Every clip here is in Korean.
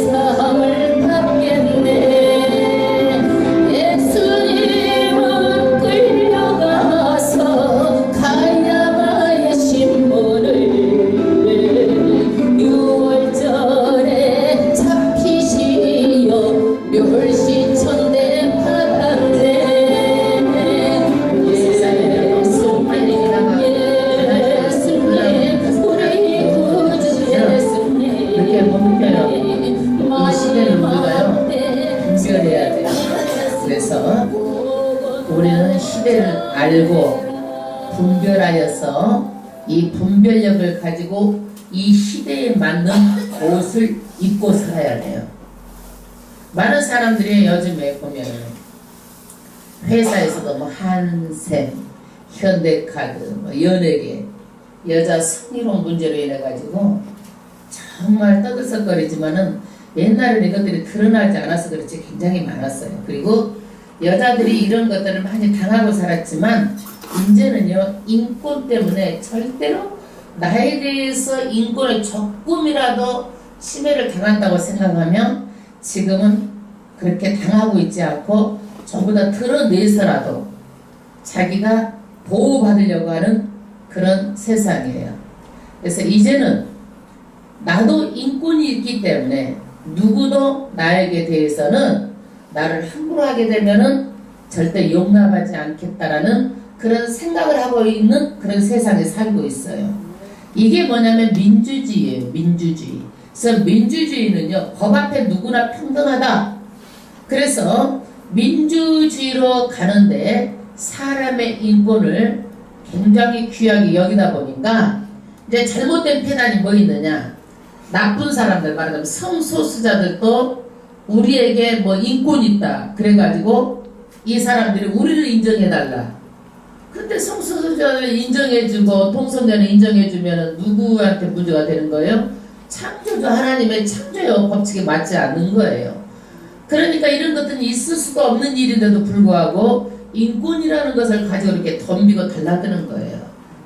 세상을 받겠네. 예수님은 끌려가서 가야마의 신문을 6월절에 잡히시어 멸시천대 받았네. 그래서 우리는 시대를 알고 분별하여서 이 분별력을 가지고 이 시대에 맞는 옷을 입고 살아야 돼요. 많은 사람들이 요즘에 보면 회사에서도 뭐 한샘, 현대카드, 뭐 연예계, 여자 성희롱 문제로 인해 가지고 정말 떠들썩거리지만은 옛날에는 이것들이 드러나지 않아서 그렇지 굉장히 많았어요. 그리고 여자들이 이런 것들을 많이 당하고 살았지만 이제는요, 인권 때문에 절대로 나에 대해서 인권을 조금이라도 침해를 당한다고 생각하면 지금은 그렇게 당하고 있지 않고 전부 다 드러내서라도 자기가 보호받으려고 하는 그런 세상이에요. 그래서 이제는 나도 인권이 있기 때문에 누구도 나에게 대해서는 나를 함부로 하게 되면은 절대 용납하지 않겠다라는 그런 생각을 하고 있는 그런 세상에 살고 있어요. 이게 뭐냐면 민주주의예요. 민주주의. 그래서 민주주의는요, 법 앞에 누구나 평등하다. 그래서 민주주의로 가는데 사람의 인권을 굉장히 귀하게 여기다 보니까 이제 잘못된 패단이 뭐 있느냐, 나쁜 사람들, 말하자면 성소수자들도 우리에게 뭐 인권이 있다 그래가지고 이 사람들이 우리를 인정해달라. 근데 성소수자를 인정해주고 동성애를 인정해주면 누구한테 문제가 되는 거예요? 창조주 하나님의 창조의 법칙에 맞지 않는 거예요. 그러니까 이런 것들은 있을 수가 없는 일인데도 불구하고 인권이라는 것을 가지고 이렇게 덤비고 달라드는 거예요.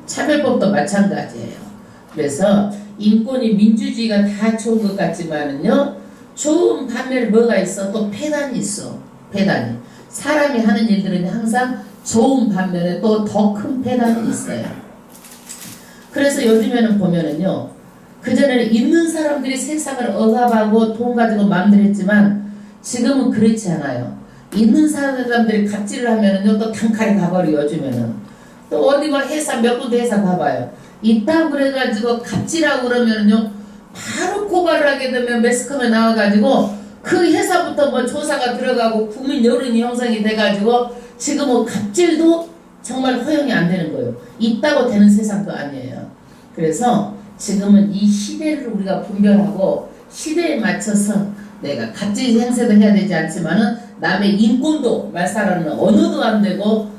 차별법도 마찬가지예요. 그래서 인권이 민주주의가 다 좋은 것 같지만은요, 좋은 반면에 뭐가 있어? 또 폐단이 있어. 폐단이. 사람이 하는 일들은 항상 좋은 반면에 또 더 큰 폐단이 있어요. 그래서 요즘에는 보면은요, 그전에는 있는 사람들이 세상을 억압하고 돈 가지고 마음대로 했지만 지금은 그렇지 않아요. 있는 사람들이 갑질을 하면은요, 또 단칼에 가버려. 요즘에는 또 어디 뭐 회사 몇 군데 회사 가봐요. 있다 그래가지고 갑질하고 그러면은요, 바로 고발을 하게 되면 매스컴에 나와가지고 그 회사부터 뭐 조사가 들어가고 국민 여론이 형성이 돼가지고 지금은 갑질도 정말 허용이 안 되는 거예요. 있다고 되는 세상도 아니에요. 그래서 지금은 이 시대를 우리가 분별하고 시대에 맞춰서 내가 갑질 행세도 해야 되지 않지만은 남의 인권도 말살하는 언어도 안 되고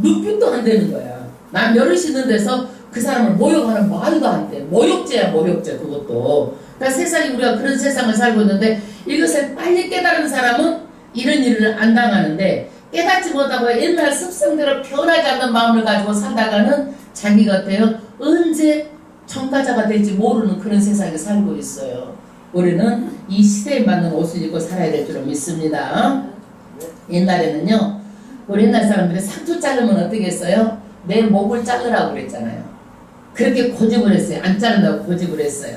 눈빛도 안 되는 거야. 남 여럿이 있는 데서 그 사람을 모욕하는 말도 안 돼. 모욕죄야, 모욕죄 그것도. 그러니까 세상이 우리가 그런 세상을 살고 있는데 이것을 빨리 깨달은 사람은 이런 일을 안 당하는데 깨닫지 못하고 옛날 습성대로 변하지 않는 마음을 가지고 살다가는 자기 같아요. 언제 청가자가 될지 모르는 그런 세상에 살고 있어요. 우리는 이 시대에 맞는 옷을 입고 살아야 될 줄 믿습니다. 옛날에는요, 우리 옛날 사람들이 상투 자르면 어떻게 했어요? 내 목을 자르라고 그랬잖아요. 그렇게 고집을 했어요. 안 자른다고 고집을 했어요.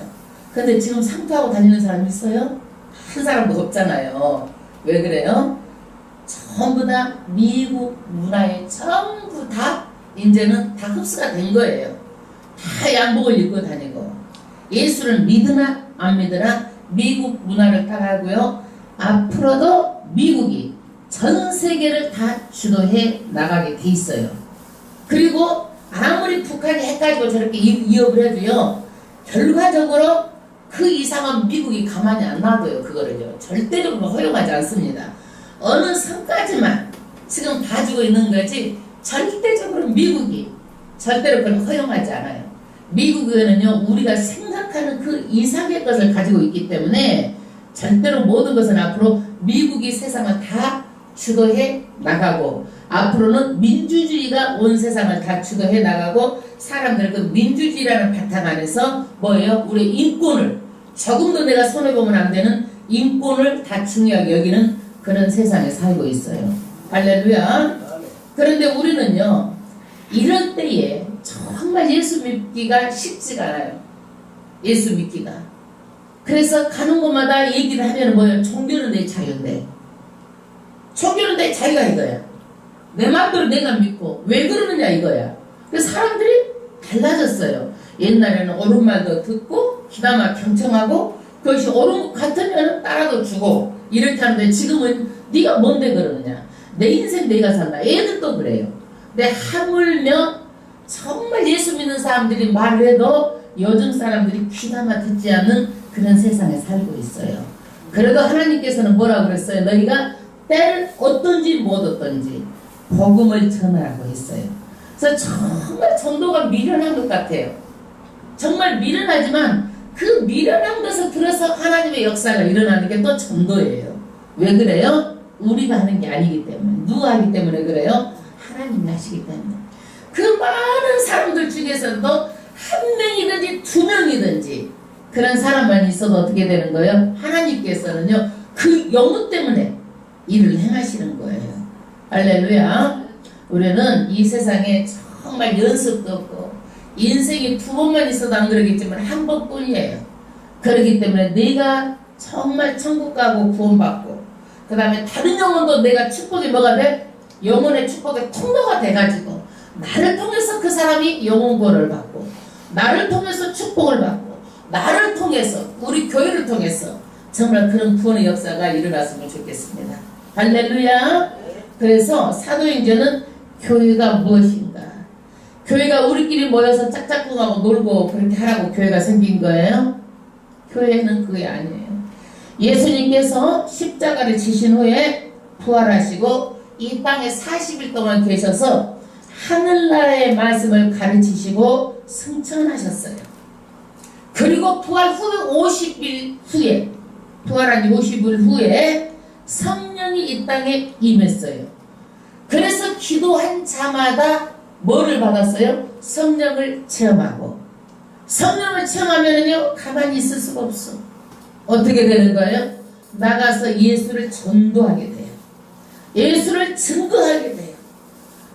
근데 지금 상투하고 다니는 사람 있어요? 한 사람도 없잖아요. 왜 그래요? 전부 다 미국 문화에 전부 다 이제는 다 흡수가 된 거예요. 다 양복을 입고 다니고 예수를 믿으나 안 믿으나 미국 문화를 따라하고요. 앞으로도 미국이 전 세계를 다 주도해 나가게 돼 있어요. 그리고 아무리 북한이 해가지고 저렇게 위협을 해도요, 결과적으로 그 이상은 미국이 가만히 안 놔둬요. 그거를요, 절대적으로 허용하지 않습니다. 어느 선까지만 지금 봐주고 있는 거지 절대적으로 미국이 절대로 그걸 허용하지 않아요. 미국에는요, 우리가 생각하는 그 이상의 것을 가지고 있기 때문에 절대로 모든 것은 앞으로 미국이 세상을 다 주도해 나가고 앞으로는 민주주의가 온 세상을 다 주도해 나가고 사람들 그 민주주의라는 바탕 안에서 뭐예요? 우리 인권을 조금도 내가 손해보면 안 되는 인권을 다 중요하게 여기는 그런 세상에 살고 있어요. 할렐루야. 그런데 우리는요, 이럴 때에 정말 예수 믿기가 쉽지가 않아요. 예수 믿기가. 그래서 가는 곳마다 얘기를 하면 뭐예요? 종교는 내 자유인데. 종교는 내 자유가 이거야. 내 마음대로 내가 믿고. 왜 그러느냐 이거야. 그래서 사람들이 달라졌어요. 옛날에는 옳은 말도 듣고 귀담아 경청하고 그것이 옳은 것 같으면 따라도 주고 이렇게 하는데 지금은 네가 뭔데 그러느냐. 내 인생 내가 산다. 애들도 그래요. 근데 하물며 정말 예수 믿는 사람들이 말을 해도 요즘 사람들이 귀담아 듣지 않는 그런 세상에 살고 있어요. 그래도 하나님께서는 뭐라고 그랬어요? 너희가 때를 어떤지 못 어떤지 복음을 전하라고 했어요. 그래서 정말 전도가 미련한 것 같아요. 정말 미련하지만 그 미련한 것을 들어서 하나님의 역사가 일어나는 게 또 전도예요. 왜 그래요? 우리가 하는 게 아니기 때문에. 누가 하기 때문에 그래요? 하나님이 하시기 때문에. 그 많은 사람들 중에서도 한 명이든지 두 명이든지 그런 사람만 있어도 어떻게 되는 거예요? 하나님께서는요 그 영혼 때문에 일을 행하시는 거예요. 할렐루야. 우리는 이 세상에 정말 연습도 없고 인생이 두 번만 있어도 안 그러겠지만 한 번뿐이에요. 그렇기 때문에 내가 정말 천국 가고 구원받고 그 다음에 다른 영혼도 내가 축복이 뭐가 돼? 영혼의 축복의 통로가 돼가지고 나를 통해서 그 사람이 영혼 구원을 받고 나를 통해서 축복을 받고 나를 통해서 우리 교회를 통해서 정말 그런 구원의 역사가 일어났으면 좋겠습니다. 할렐루야. 그래서 사도행전은 교회가 무엇인가? 교회가 우리끼리 모여서 짝짝꿍하고 놀고 그렇게 하라고 교회가 생긴 거예요? 교회는 그게 아니에요. 예수님께서 십자가를 지신 후에 부활하시고 이 땅에 40일 동안 계셔서 하늘나라의 말씀을 가르치시고 승천하셨어요. 그리고 부활 후 50일 후에 부활한 50일 후에 성령이 이 땅에 임했어요. 그래서 기도한 자마다 뭐를 받았어요? 성령을 체험하고 성령을 체험하면요 가만히 있을 수가 없어. 어떻게 되는 거예요? 나가서 예수를 전도하게 돼요. 예수를 증거하게 돼요.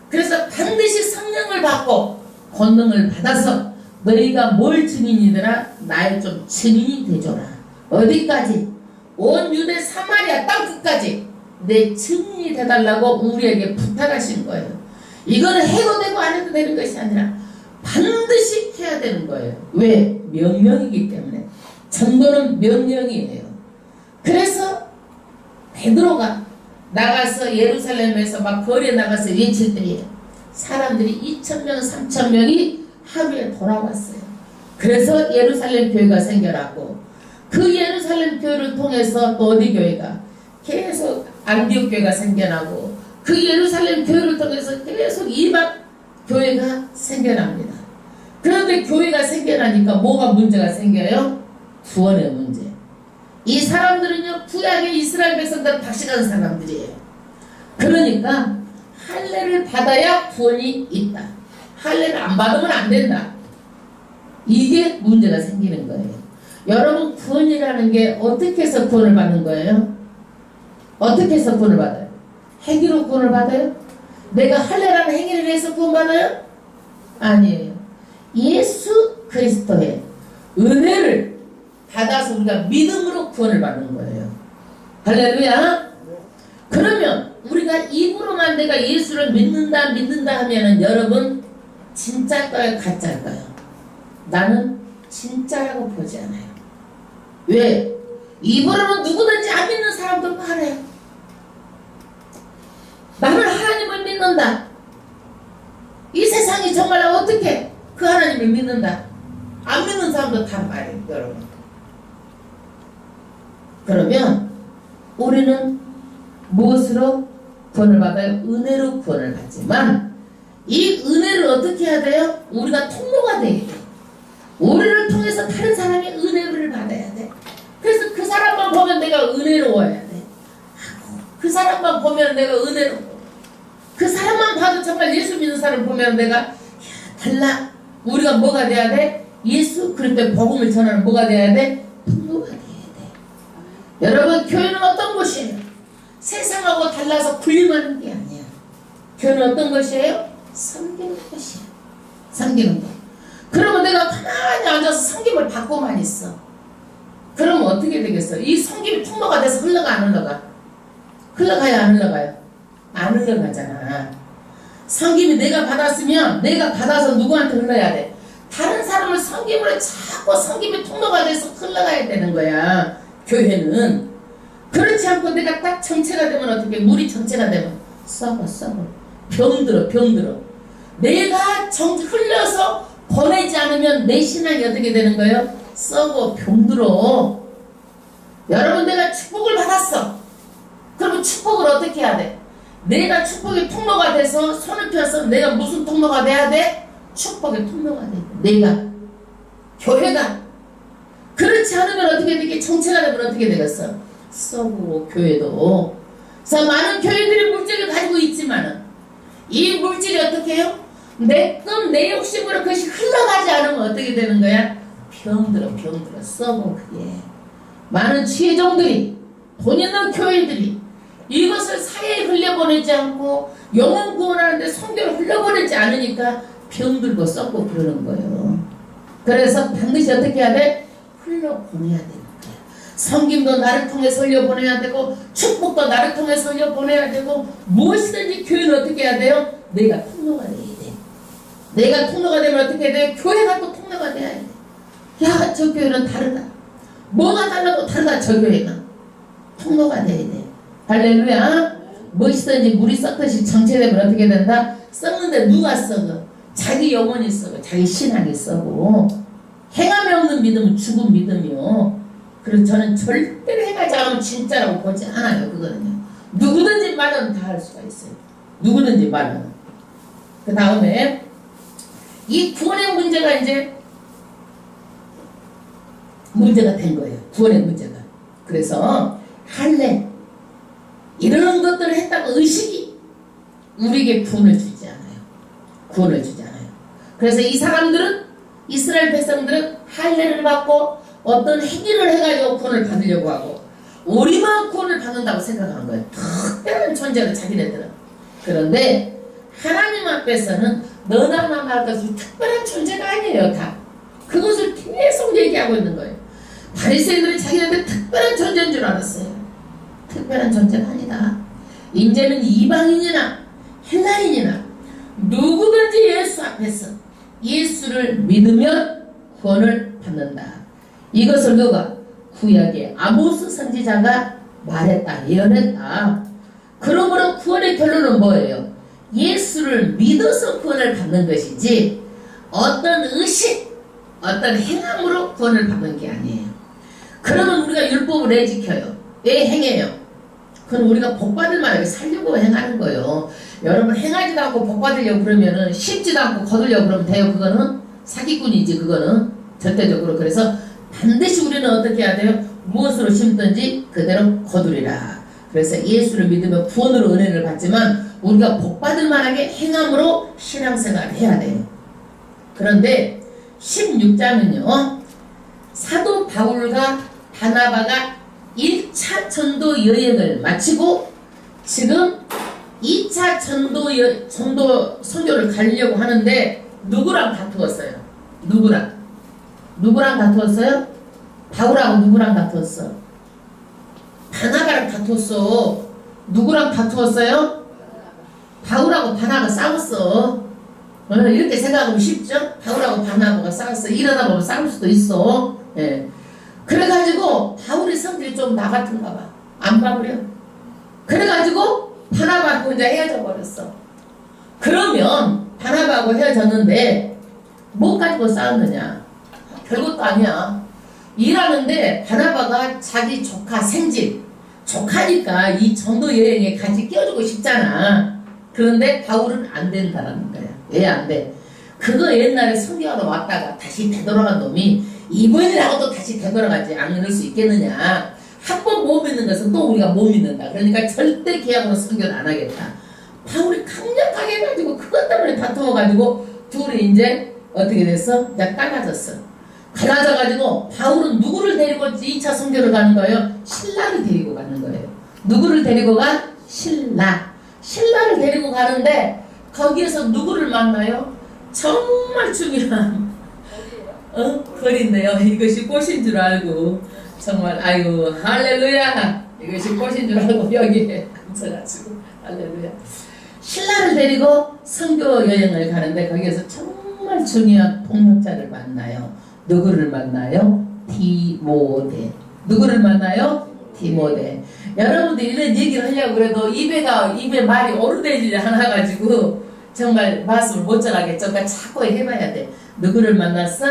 그래서 반드시 성령을 받고 권능을 받아서 너희가 뭘 증인이더라? 나의 좀 증인이 되줘라. 어디까지? 온 유대 사마리아 땅끝까지 내 증인이 되달라고 우리에게 부탁하신 거예요. 이거는 해도 되고 안 해도 되는 것이 아니라 반드시 해야 되는 거예요. 왜? 명령이기 때문에. 전도는 명령이에요. 그래서 베드로가 나가서 예루살렘에서 막 거리에 나가서 외칠 때에 사람들이 2,000명, 3,000명이 하루에 돌아왔어요. 그래서 예루살렘 교회가 생겨났고 그 예루살렘 교회를 통해서 또 어디 교회가 계속 안디옥 교회가 생겨나고 그 예루살렘 교회를 통해서 계속 이방 교회가 생겨납니다. 그런데 교회가 생겨나니까 뭐가 문제가 생겨요? 구원의 문제. 이 사람들은요 구약의 이스라엘 백성들 박식한 사람들이에요. 그러니까 할례를 받아야 구원이 있다. 할례를 안 받으면 안 된다. 이게 문제가 생기는 거예요. 여러분 구원이라는 게 어떻게 해서 구원을 받는 거예요? 어떻게 해서 구원을 받아요? 행위로 구원을 받아요? 내가 할례라는 행위를 해서 구원받아요? 아니에요. 예수 그리스도의 은혜를 받아서 우리가 믿음으로 구원을 받는 거예요. 할렐루야. 그러면 우리가 입으로만 내가 예수를 믿는다 하면은 여러분 진짜일까요? 가짜일까요? 나는 진짜라고 보지 않아요. 왜? 입으로는 누구든지 안 믿는 사람도 말해요. 나는 하나님을 믿는다. 이 세상이 정말 어떻게 그 하나님을 믿는다. 안 믿는 사람도 다 말해요. 여러분. 그러면 우리는 무엇으로 구원을 받아요? 은혜로 구원을 받지만 이 은혜를 어떻게 해야 돼요? 우리가 통로가 돼야 돼요. 우리를 통해서 다른 사람이 은혜를 받아야 돼. 그래서 그 사람만 보면 내가 은혜로워야 돼. 그 사람만 보면 내가 은혜로워. 그 사람만 봐도 정말 예수 믿는 사람 보면 내가 야, 달라. 우리가 뭐가 돼야 돼? 예수 그리스도의 복음을 전하는 뭐가 돼야 돼? 통로가 돼야 돼. 여러분, 교회는 어떤 곳이에요? 세상하고 달라서 군림하는 게 아니에요. 교회는 어떤 것이에요? 섬기는 것이에요. 섬기는 것. 그러면 내가 가만히 앉아서 섬김을 받고만 있어. 그러면 어떻게 되겠어? 이 섬김이 통로가 돼서 흘러가 안 흘러가? 흘러가요 안 흘러가요? 안 흘러가잖아. 섬김이 내가 받았으면 내가 받아서 누구한테 흘러야 돼? 다른 사람을 섬김으로 자꾸 섬김의 통로가 돼서 흘러가야 되는 거야. 교회는. 그렇지 않고 내가 딱 정체가 되면 어떻게? 물이 정체가 되면 썩어. 병들어. 내가 흘려서 보내지 않으면 내 신앙이 어떻게 되는 거예요? 썩어 병들어. 여러분, 내가 축복을 받았어. 그러면 축복을 어떻게 해야 돼? 내가 축복의 통로가 돼서 손을 펴서 내가 무슨 통로가 돼야 돼? 축복의 통로가 돼. 내가 교회가. 그렇지 않으면 어떻게 되게 정체가 되면 어떻게 되겠어? 썩고 교회도. 그래서 많은 교회들이 물질을 가지고 있지만은 이 물질이 어떻게 해요? 내 욕심으로 그것이 흘러가지 않으면 어떻게 되는 거야? 병들어 썩어. 그게 많은 지혜종들이, 돈 있는 교회들이 이것을 사회에 흘려보내지 않고 영혼 구원하는데 성경을 흘려보내지 않으니까 병들고 썩고 그러는 거예요. 그래서 반드시 어떻게 해야 돼? 흘려보내야 되는 거야. 섬김도 나를 통해서 흘려보내야 되고 축복도 나를 통해서 흘려보내야 되고 무엇이든지 교회는 어떻게 해야 돼요? 내가 통로가 돼야 돼. 내가 통로가 되면 어떻게 돼? 교회가 또 통로가 돼야 돼. 야, 저 교회는 다르다. 뭐가 달라도 다르다. 저 교회는 통로가 돼야 돼. 할렐루야. 무엇이든지 물이 썩듯이 정체되면 어떻게 된다? 썩는데 누가 썩어? 자기 영혼이 썩어. 자기 신앙이 썩어. 행함이 없는 믿음은 죽은 믿음이요. 그래서 저는 절대로 행하지 않으면 진짜라고 보지 않아요. 그거는요. 누구든지 말하면 다 할 수가 있어요. 누구든지 말하면. 그 다음에 이 구원의 문제가 이제 문제가 된 거예요. 구원의 문제가. 그래서 할례 이런 것들을 했다고 의식이 우리에게 구원을 주지 않아요. 구원을 주지 않아요. 그래서 이 사람들은, 이스라엘 백성들은 할례를 받고 어떤 행위를 해가지고 구원을 받으려고 하고 우리만 구원을 받는다고 생각하는 거예요. 특별한 존재로 자기네들은. 그런데 하나님 앞에서는 너나 나나 것이 특별한 존재가 아니에요. 다 그것을 계속 얘기하고 있는 거예요. 바리새인들은 자기네들 특별한 존재인 줄 알았어요. 특별한 존재가 아니다. 이제는 이방인이나 헬라인이나 누구든지 예수 앞에서 예수를 믿으면 구원을 받는다. 이것을 누가? 구약의 아모스 선지자가 말했다. 예언했다. 그러므로 구원의 결론은 뭐예요? 예수를 믿어서 구원을 받는 것이지 어떤 의식, 어떤 행함으로 구원을 받는 게 아니에요. 그러면 우리가 율법을 왜 지켜요? 왜 행해요? 그건 우리가 복받을 만하게 살려고 행하는 거예요. 여러분, 행하지도 않고 복받으려고 그러면은 심지도 않고 거두려고 그러면 돼요. 그거는 사기꾼이지. 그거는 절대적으로. 그래서 반드시 우리는 어떻게 해야 돼요? 무엇으로 심든지 그대로 거두리라. 그래서 예수를 믿으면 구원으로 은혜를 받지만 우리가 복받을 만하게 행함으로 신앙생활을 해야 돼요. 그런데 16장은요, 사도 바울과 바나바가 1차 전도 여행을 마치고 지금 2차 전도 선교를 가려고 하는데 누구랑 다투었어요? 누구랑 다투었어요? 바울하고 누구랑 다투었어? 바나바랑 다투었어. 누구랑 다투었어요? 바울하고 바나바가 싸웠어. 이렇게 생각하면 쉽죠? 바울하고 바나바가 싸웠어. 이러다 보면 싸울 수도 있어. 예. 그래가지고 바울의 성질이 좀 나 같은가 봐. 안 봐버려. 그래가지고 바나바하고 이제 헤어져 버렸어. 그러면 바나바하고 헤어졌는데 뭐 가지고 싸웠느냐? 별것도 아니야. 일하는데 바나바가 자기 조카 생질, 조카니까 이 전도 여행에 같이 끼워주고 싶잖아. 그런데 바울은 안 된다라는 거야. 왜 안 돼? 그거 옛날에 선교하러 왔다가 다시 되돌아간 놈이 이번이라고 또 다시 되돌아가지 않을 수 있겠느냐. 한 번 못 믿는 것은 또 우리가 못 믿는다. 그러니까 절대 계약으로 선교를 안 하겠다. 바울이 강력하게 해가지고 그것 때문에 다투어가지고 둘이 이제 어떻게 됐어? 이제 깔라졌어. 갈라져가지고 바울은 누구를 데리고 2차 선교를 가는 거예요? 신라를 데리고 가는 거예요. 누구를 데리고 가? 신라를 데리고 가는데 거기에서 누구를 만나요? 정말 중요한 거리인데요. 이것이 꽃인 줄 알고 정말 아이고 할렐루야, 이것이 꽃인 줄 알고 여기에 앉아가지고 할렐루야. 신라를 데리고 선교 여행을 가는데 거기에서 정말 중요한 동역자를 만나요. 누구를 만나요? 디모데. 누구를 만나요? 디모데. 여러분들 이런 얘기를 하려고 그래도 입에 말이 오르내지 않아 가지고 정말 말씀을 못 전하겠죠. 그러니까 자꾸 해봐야 돼. 누구를 만났어?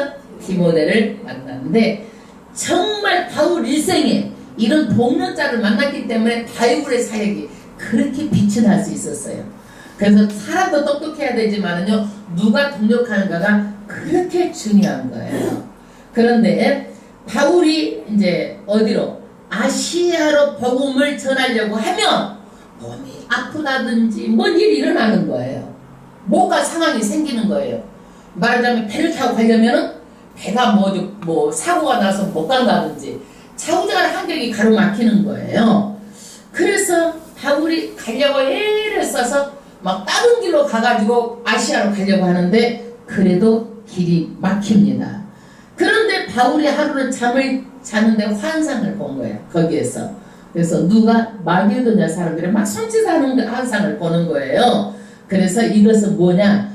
디모데를 만났는데 정말 바울 일생에 이런 동역자를 만났기 때문에 바울의 사역이 그렇게 빛이 날 수 있었어요. 그래서 사람도 똑똑해야 되지만은요, 누가 동역하는가가 그렇게 중요한 거예요. 그런데 바울이 이제 어디로? 아시아로 복음을 전하려고 하면 몸이 아프다든지 뭔 일이 일어나는 거예요. 뭐가 상황이 생기는 거예요. 말하자면 배를 타고 가려면은 배가 뭐 사고가 나서 못 간다든지 자우장한 환경이 가로막히는 거예요. 그래서 바울이 가려고 애를 써서 막 다른 길로 가가지고 아시아로 가려고 하는데 그래도 길이 막힙니다. 그런데 바울이 하루는 잠을 자는데 환상을 본 거예요. 거기에서. 그래서 누가 마게도냐 사람들이 막 손짓하는 환상을 보는 거예요. 그래서 이것은 뭐냐?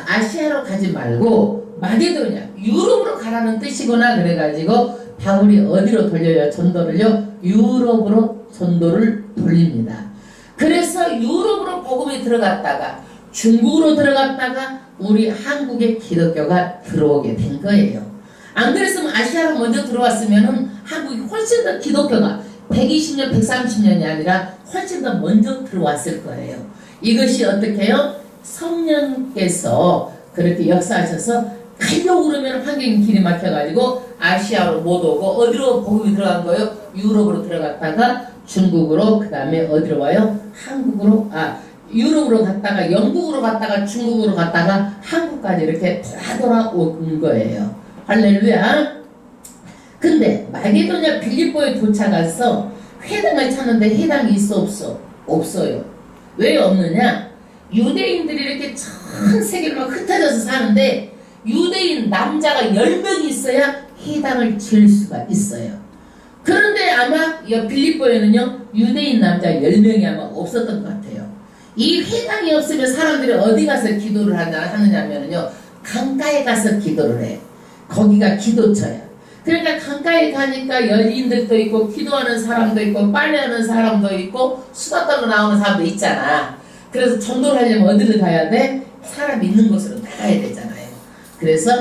아시아로 가지 말고 마게도냐, 유럽으로 가라는 뜻이구나. 그래가지고 바울이 어디로 돌려요? 전도를요? 유럽으로 전도를 돌립니다. 그래서 유럽으로 복음이 들어갔다가 중국으로 들어갔다가 우리 한국에 기독교가 들어오게 된 거예요. 안 그랬으면 아시아로 먼저 들어왔으면 한국이 훨씬 더 기독교가 120년, 130년이 아니라 훨씬 더 먼저 들어왔을 거예요. 이것이 어떻게 해요? 성령께서 그렇게 역사하셔서 가려고 그러면 환경이 길이 막혀가지고 아시아로 못 오고 어디로 복음이 들어간 거예요? 유럽으로 들어갔다가 중국으로, 그 다음에 어디로 와요? 한국으로, 유럽으로 갔다가 영국으로 갔다가 중국으로 갔다가 한국까지 이렇게 돌아온 거예요. 할렐루야. 근데 마게도냐 빌립보에 도착해서 회당을 찾는데 회당이 있어 없어? 없어요. 왜 없느냐? 유대인들이 이렇게 전 세계로 흩어져서 사는데 유대인 남자가 10명이 있어야 회당을 지을 수가 있어요. 그런데 아마 빌립보에는요 유대인 남자 10명이 아마 없었던 것 같아요. 이 회당이 없으면 사람들이 어디 가서 기도를 하느냐면요 강가에 가서 기도를 해. 거기가 기도처야. 그러니까 강가에 가니까 연인들도 있고 기도하는 사람도 있고 빨래하는 사람도 있고 수다 떨고 나오는 사람도 있잖아. 그래서 전도를 하려면 어디를 가야 돼? 사람 있는 곳으로 나가야 되잖아요. 그래서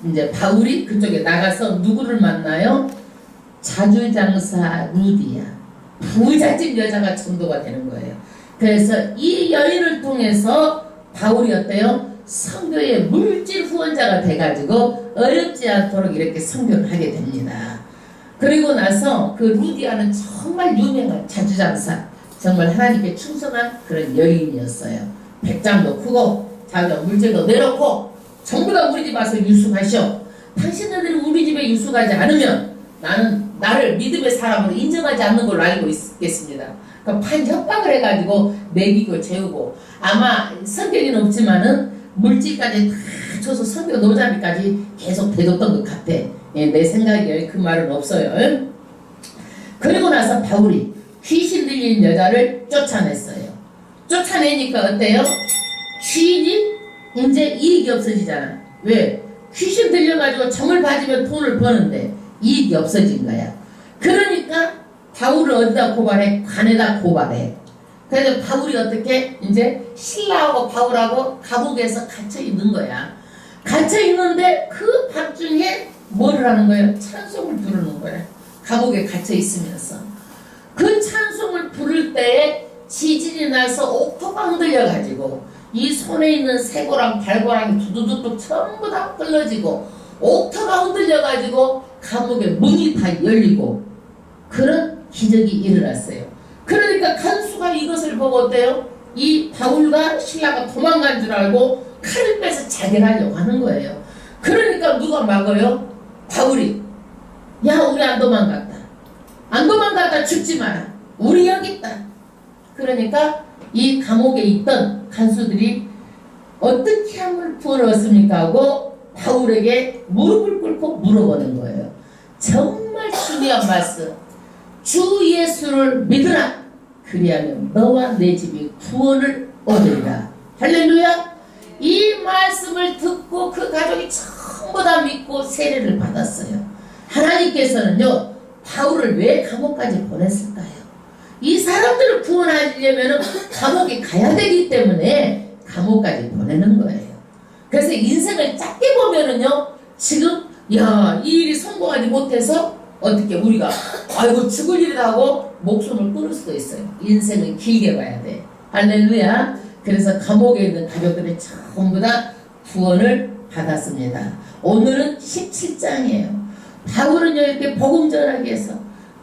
이제 바울이 그쪽에 나가서 누구를 만나요? 자주장사 루디아, 부잣집 여자가 전도가 되는 거예요. 그래서 이 여인을 통해서 바울이 어때요? 선교의 물질 후원자가 돼가지고 어렵지 않도록 이렇게 선교를 하게 됩니다. 그리고 나서 그 루디아는 정말 유명한 자주장사, 정말 하나님께 충성한 그런 여인이었어요. 백장도 크고 자기가 물질도 내놓고 전부 다 우리 집 와서 유숙하셔. 당신네들이 우리 집에 유숙하지 않으면 나는 나를 믿음의 사람으로 인정하지 않는 걸로 알고 있겠습니다. 그러니까 판협박을 해가지고 먹이고 재우고 아마 성격은 없지만은 물질까지 다 줘서 선교 노자비까지 계속 대줬던 것 같아. 내 생각에 그 말은 없어요. 그리고 나서 바울이 귀신 들린 여자를 쫓아냈어요. 쫓아내니까 어때요? 주인이 이제 이익이 없어지잖아. 왜? 귀신 들려가지고 정을 봐주면 돈을 버는데 이익이 없어진 거야. 그러니까 바울을 어디다 고발해? 관에다 고발해. 그래서 바울이 어떻게 이제 신라하고 바울하고 감옥에서 갇혀 있는 거야. 갇혀 있는데 그 밤중에 뭐를 하는 거예요? 찬송을 부르는 거야. 감옥에 갇혀 있으면서 그 찬송을 부를 때에 지진이 나서 옥토가 흔들려가지고 이 손에 있는 쇠고랑 발고랑이 두두두둑 전부 다 끌어지고 옥토가 흔들려가지고 감옥의 문이 다 열리고 그런 기적이 일어났어요. 그러니까 간수가 이것을 보고 어때요? 이 바울과 신라가 도망간 줄 알고 칼을 빼서 자결하려고 하는 거예요. 그러니까 누가 막아요? 바울이 야 우리 안 도망갔다. 안 도망갔다 죽지 마라. 우리 여기 있다. 그러니까 이 감옥에 있던 간수들이 어떻게 하면 구원을 얻습니까 하고 바울에게 무릎을 꿇고 물어보는 거예요. 정말 중요한 말씀. 주 예수를 믿으라. 그리하면 너와 내 집이 구원을 얻으리라. 할렐루야. 이 말씀을 듣고 그 가족이 전부 다 믿고 세례를 받았어요. 하나님께서는요 바울을 왜 감옥까지 보냈을까요? 이 사람들을 구원하려면 감옥에 가야 되기 때문에 감옥까지 보내는 거예요. 그래서 인생을 짧게 보면은요 지금 야 이 일이 성공하지 못해서 어떻게 우리가 아이고 죽을 일이다 하고 목숨을 끊을 수도 있어요. 인생은 길게 봐야 돼. 할렐루야. 그래서 감옥에 있는 가족들이 전부 다 구원을 받았습니다. 오늘은 17장이에요. 바울은요 이렇게 복음 전하기 위해서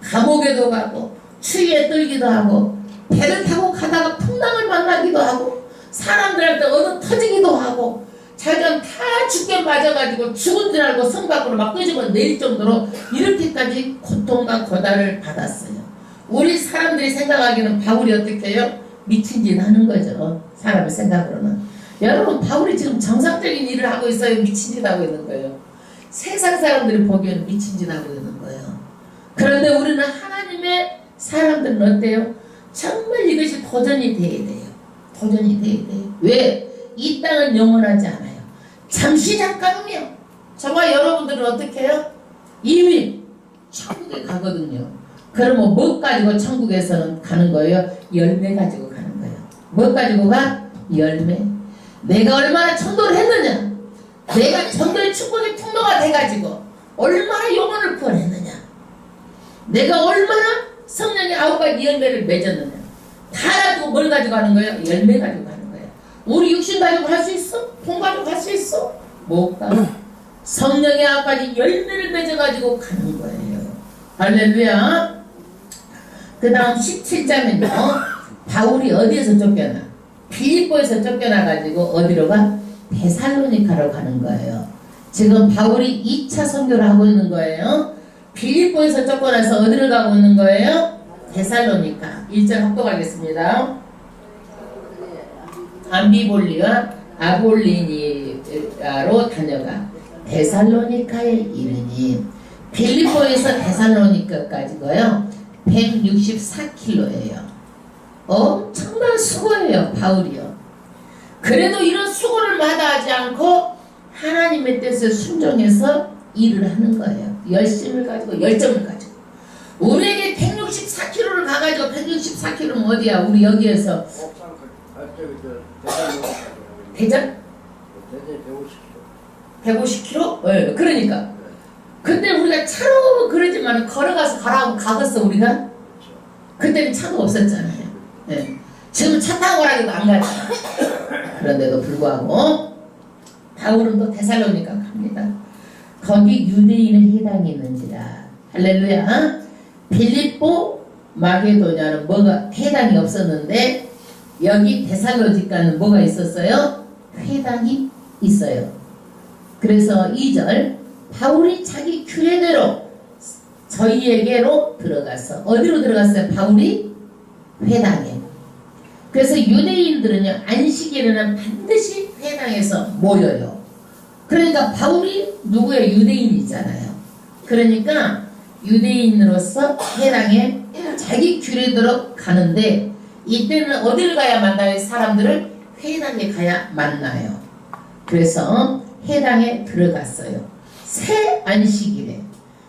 감옥에도 가고 추위에 떨기도 하고 배를 타고 가다가 풍랑을 만나기도 하고 사람들한테 얻어 터지기도 하고 자기가 다 죽게 맞아가지고 죽은 줄 알고 성 밖으로 막 끄집어 내릴 정도로 이렇게까지 고통과 고달을 받았어요. 우리 사람들이 생각하기는 바울이 어떻게 해요? 미친 짓 하는 거죠. 사람의 생각으로는. 여러분 바울이 지금 정상적인 일을 하고 있어요? 미친 짓 하고 있는 거예요? 세상 사람들이 보기에는 미친 짓 하고 있는 거예요. 그런데 우리는 하나님의 사람들은 어때요? 정말 이것이 도전이 돼야 돼요. 도전이 돼야 돼요. 왜? 이 땅은 영원하지 않아요. 잠시 잠깐이요. 저와 여러분들은 어떻게 해요? 이미 천국에 가거든요. 그러면 뭐 가지고 천국에서는 가는 거예요? 열매 가지고 가는 거예요. 뭐 가지고 가? 열매. 내가 얼마나 전도를 했느냐? 내가 전도의 축복의 통로가 돼가지고 얼마나 영혼을 구원했느냐? 내가 얼마나 성령의 9가지 열매를 맺었느냐? 다 가지고 뭘 가지고 가는 거예요? 열매 가지고 가는 거예요. 우리 육신 가지고 갈 수 있어? 돈 가지고 갈 수 있어? 못 가. 성령의 9가지 열매를 맺어가지고 가는 거예요. 할렐루야. 그 다음 17장은요. 바울이 어디에서 쫓겨나? 빌립보에서 쫓겨나가지고 어디로 가? 데살로니카로 가는 거예요. 지금 바울이 2차 선교를 하고 있는 거예요. 빌립보에서 쫓겨나서 어디를 가고 있는 거예요? 데살로니카. 1절 합독하겠습니다. 암비볼리와 아볼리니아로 다녀가 데살로니카에 이르니 빌립보에서 데살로니카까지고요. 164km예요. 엄청난 수고예요. 바울이요. 그래도 이런 수고를 마다하지 않고 하나님의 뜻에 순종해서 일을 하는 거예요. 열심을 가지고 열정을 가지고. 우리에게 164km를 가가지고 164km면 어디야? 우리 여기에서 대전? 150km? 네, 그러니까. 근데 우리가 차로 그러지만 걸어가서 가라고 가겠어 우리가? 그때는 차도 없었잖아요. 네. 지금 차 타고 가라고 안 가잖아. 그런데도 불구하고 바울은 또 데살로니카 갑니다. 거기 유대인의 해당이 있는지라. 할렐루야. 빌립보 마게도냐는 뭐가 해당이 없었는데 여기 데살로니카는 뭐가 있었어요? 회당이 있어요. 그래서 2절 바울이 자기 규례대로 저희에게로 들어가서 어디로 들어갔어요? 바울이 회당에. 그래서 유대인들은요 안식일에는 반드시 회당에서 모여요. 그러니까 바울이 누구의 유대인이잖아요. 그러니까 유대인으로서 회당에 자기 규례대로 가는데 이때는 어디를 가야 만나요? 사람들을 회당에 가야 만나요. 그래서 회당에 들어갔어요. 새 안식일에.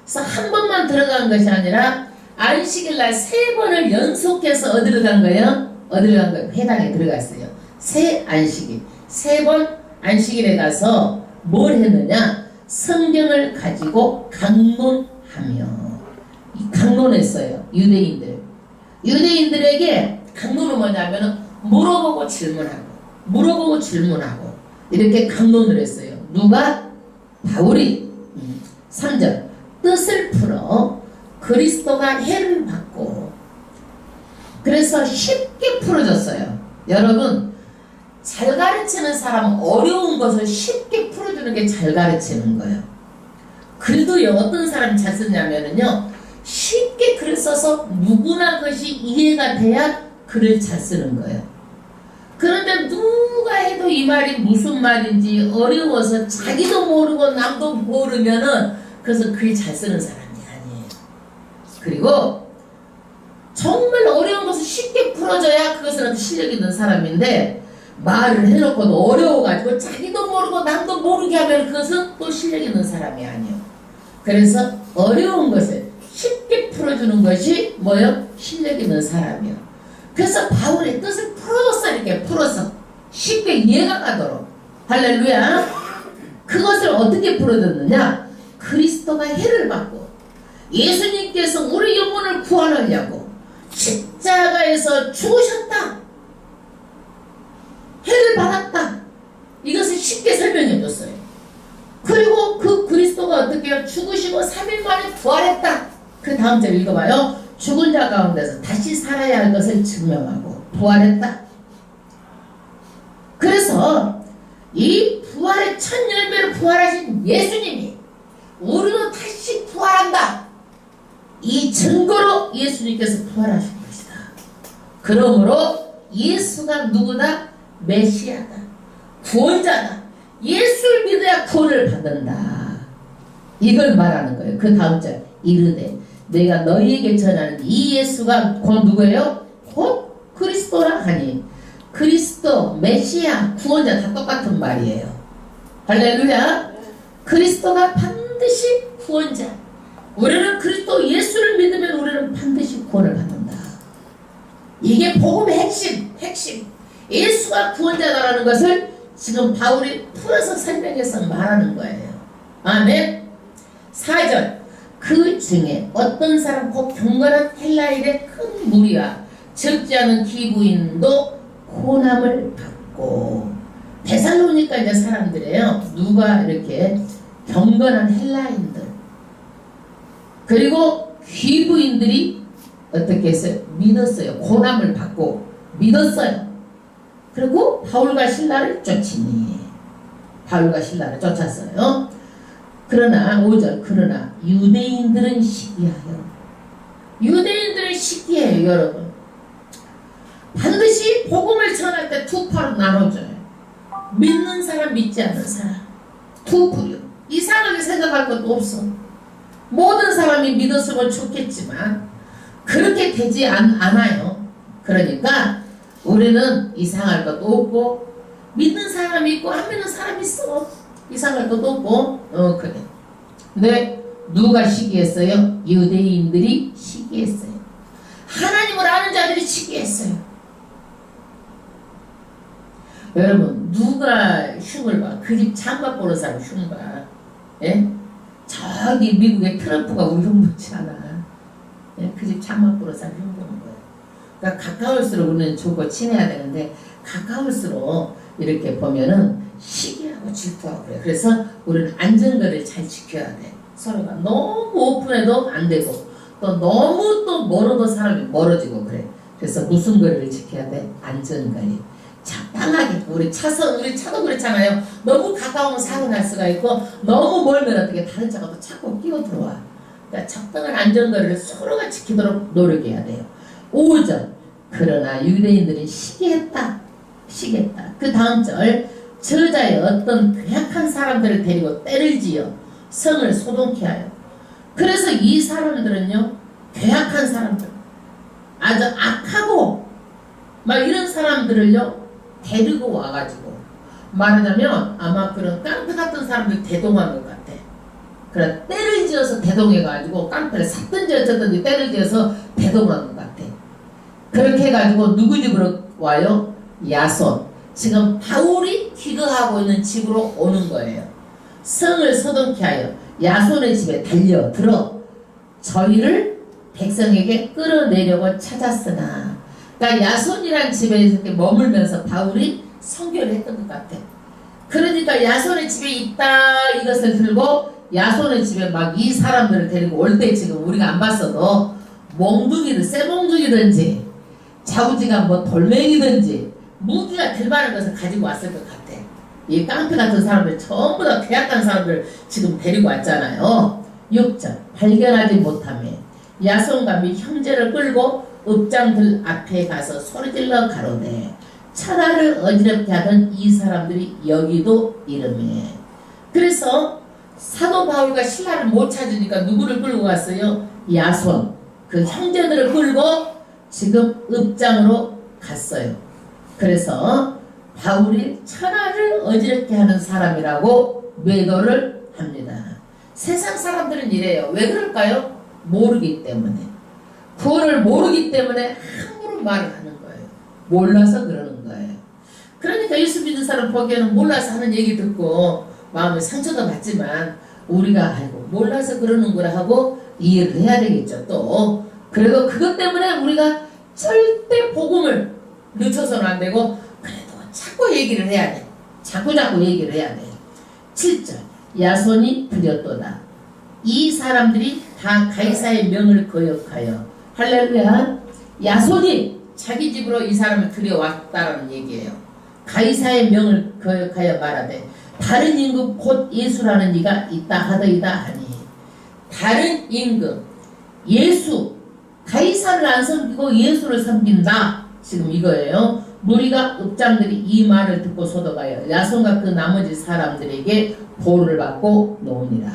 그래서 한 번만 들어간 것이 아니라 안식일날 3번을 연속해서 어디로 간 거예요? 어디로 간 거예요? 회당에 들어갔어요. 새 안식일. 3번 안식일에 가서 뭘 했느냐? 성경을 가지고 강론하며. 강론했어요. 유대인들에게 강론은 뭐냐면 물어보고 질문하고 물어보고 질문하고 이렇게 강론을 했어요. 누가? 바울이. 3절 뜻을 풀어 그리스도가 해를 받고. 그래서 쉽게 풀어줬어요. 여러분 잘 가르치는 사람은 어려운 것을 쉽게 풀어주는 게 잘 가르치는 거예요. 글도요 어떤 사람이 잘 쓰냐면은요 쉽게 글을 써서 누구나 그것이 이해가 돼야 글을 잘 쓰는 거예요. 그런데 누가 해도 이 말이 무슨 말인지 어려워서 자기도 모르고 남도 모르면은 그래서 글 잘 쓰는 사람이 아니에요. 그리고 정말 어려운 것을 쉽게 풀어줘야 그것은 실력 있는 사람인데 말을 해놓고도 어려워가지고 자기도 모르고 남도 모르게 하면 그것은 또 실력 있는 사람이 아니에요. 그래서 어려운 것을 쉽게 풀어주는 것이 뭐요? 실력 있는 사람이요. 그래서 바울의 뜻을 풀어서 이렇게 풀어서 쉽게 이해가 가도록 할렐루야. 그것을 어떻게 풀어줬느냐? 그리스도가 해를 받고 예수님께서 우리 영혼을 구원하려고 십자가에서 죽으셨다. 해를 받았다. 이것을 쉽게 설명해 줬어요. 그리고 그 그리스도가 어떻게 해요? 죽으시고 3일 만에 부활했다. 그 다음 절 읽어봐요. 죽은 자 가운데서 다시 살아야 할 것을 증명하고 부활했다. 그래서 이 부활의 첫 열매로 부활하신 예수님이 우리도 다시 부활한다. 이 증거로 예수님께서 부활하신 것이다. 그러므로 예수가 누구다? 메시아다. 구원자다. 예수를 믿어야 구원을 받는다. 이걸 말하는 거예요. 그 다음 절 이르되 내가 너희에게 전하는 이 예수가 곧 누구예요? 곧 그리스도라 하니 그리스도, 메시아, 구원자 다 똑같은 말이에요. 할렐루야. 그리스도가 반드시 구원자. 우리는 그리스도 예수를 믿으면 우리는 반드시 구원을 받는다. 이게 복음의 핵심. 예수가 구원자다라는 것을 지금 바울이 풀어서 설명해서 말하는 거예요. 아멘. 4절 그 중에 어떤 사람 곧 경건한 헬라인의 큰 무리와 적지 않은 기부인도 고난을 받고 데살로니가 이제 사람들이에요. 누가 이렇게 경건한 헬라인들 그리고 귀부인들이 어떻게 했어요? 믿었어요. 고난을 받고 믿었어요. 그리고 바울과 신라를 쫓으니 바울과 신라를 쫓았어요. 그러나 5절 그러나 유대인들은 시기하여 유대인들은 시기해요. 여러분 반드시 복음을 전할 때 두 파로 나눠줘요. 믿는 사람 믿지 않는 사람 두 부류. 이상하게 생각할 것도 없어. 모든 사람이 믿었으면 좋겠지만 그렇게 되지 않아요. 그러니까 우리는 이상할 것도 없고 믿는 사람이 있고 안 믿는 사람이 있어. 이상할 것도 없고 그래. 근데 누가 시기했어요? 유대인들이 시기했어요. 하나님을 아는 자들이 시기했어요. 여러분 누가 흉을 봐? 그 집 장막 보는 사람 흉 봐. 예? 저기 미국의 트럼프가 우리 흉 보지 않아. 예? 그 집 장막 보는 사람 흉 보는 거예요. 그러니까 가까울수록 우리는 좋고 친해야 되는데 가까울수록 이렇게 보면은 시기하고 질투하고 그래요. 그래서 우리는 안전거리를 잘 지켜야 돼. 서로가 너무 오픈해도 안 되고 또 너무 또 멀어도 사람이 멀어지고 그래. 그래서 무슨 거리를 지켜야 돼? 안전거리. 적당하게 우리 차도 그렇잖아요. 너무 가까우면 사고 날 수가 있고 너무 멀면 어떻게 다른 차가 또 자꾸 끼어 들어와. 그러니까 적당한 안전거리를 서로가 지키도록 노력해야 돼요. 5절 그러나 유대인들이 시기했다. 그 다음 절 저자의 어떤 괴악한 사람들을 데리고 때를 지어 성을 소동케 하여. 그래서 이 사람들은요 괴악한 사람들 아주 악하고 막 이런 사람들을요 데리고 와가지고 말하자면 아마 그런 깡패 같은 사람들 대동한 것 같아. 그래 때를 지어서 대동해가지고 깡패를 샀든지 어쨌든지 때를 지어서 대동한 것 같아. 그렇게 해가지고 누구 집으로 와요? 야손. 지금 바울이 귀거하고 있는 집으로 오는 거예요. 성을 서동케 하여 야손의 집에 달려들어 저희를 백성에게 끌어내려고 찾았으나 그러니까 야손이란 집에 이렇게 머물면서 바울이 선교를 했던 것 같아. 그러니까 야손의 집에 있다 이것을 들고 야손의 집에 막 이 사람들을 데리고 올 때 지금 우리가 안 봤어도 몽둥이든 쇠몽둥이든지 자우지가 뭐 돌멩이든지 무기가 들 만한 것을 가지고 왔을 것 같아. 이 깡패 같은 사람들 전부 다 계약한 사람들 지금 데리고 왔잖아요. 6절 발견하지 못하며 야손과 및 형제를 끌고 읍장들 앞에 가서 소리질러 가로되 천하를 어지럽게 하던 이 사람들이 여기도 이르매. 그래서 사도 바울과 신라를 못 찾으니까 누구를 끌고 갔어요? 야손 그 형제들을 끌고 지금 읍장으로 갔어요. 그래서 바울이 천하를 어지럽게 하는 사람이라고 매도를 합니다. 세상 사람들은 이래요. 왜 그럴까요? 모르기 때문에. 구원을 모르기 때문에 함부로 말을 하는 거예요. 몰라서 그러는 거예요. 그러니까 예수 믿는 사람 보기에는 몰라서 하는 얘기 듣고 마음에 상처도 받지만 우리가 아이고 몰라서 그러는구나 하고 이해를 해야 되겠죠. 또 그래도 그것 때문에 우리가 절대 복음을 늦춰서는 안 되고 그래도 자꾸 얘기를 해야 돼. 자꾸 얘기를 해야 돼. 7절 야손이 부렸도다. 이 사람들이 다 가이사의 명을 거역하여 할렐루야. 야손이 자기 집으로 이 사람을 들여왔다라는 얘기예요. 가이사의 명을 거역하여 말하되 다른 임금 곧 예수라는 이가 있다 하더이다 하니. 다른 임금 예수 가이사를 안 섬기고 예수를 섬긴다. 지금 이거예요. 무리가 읍장들이 이 말을 듣고 소독하여 야손과 그 나머지 사람들에게 보를 받고 놓으니라.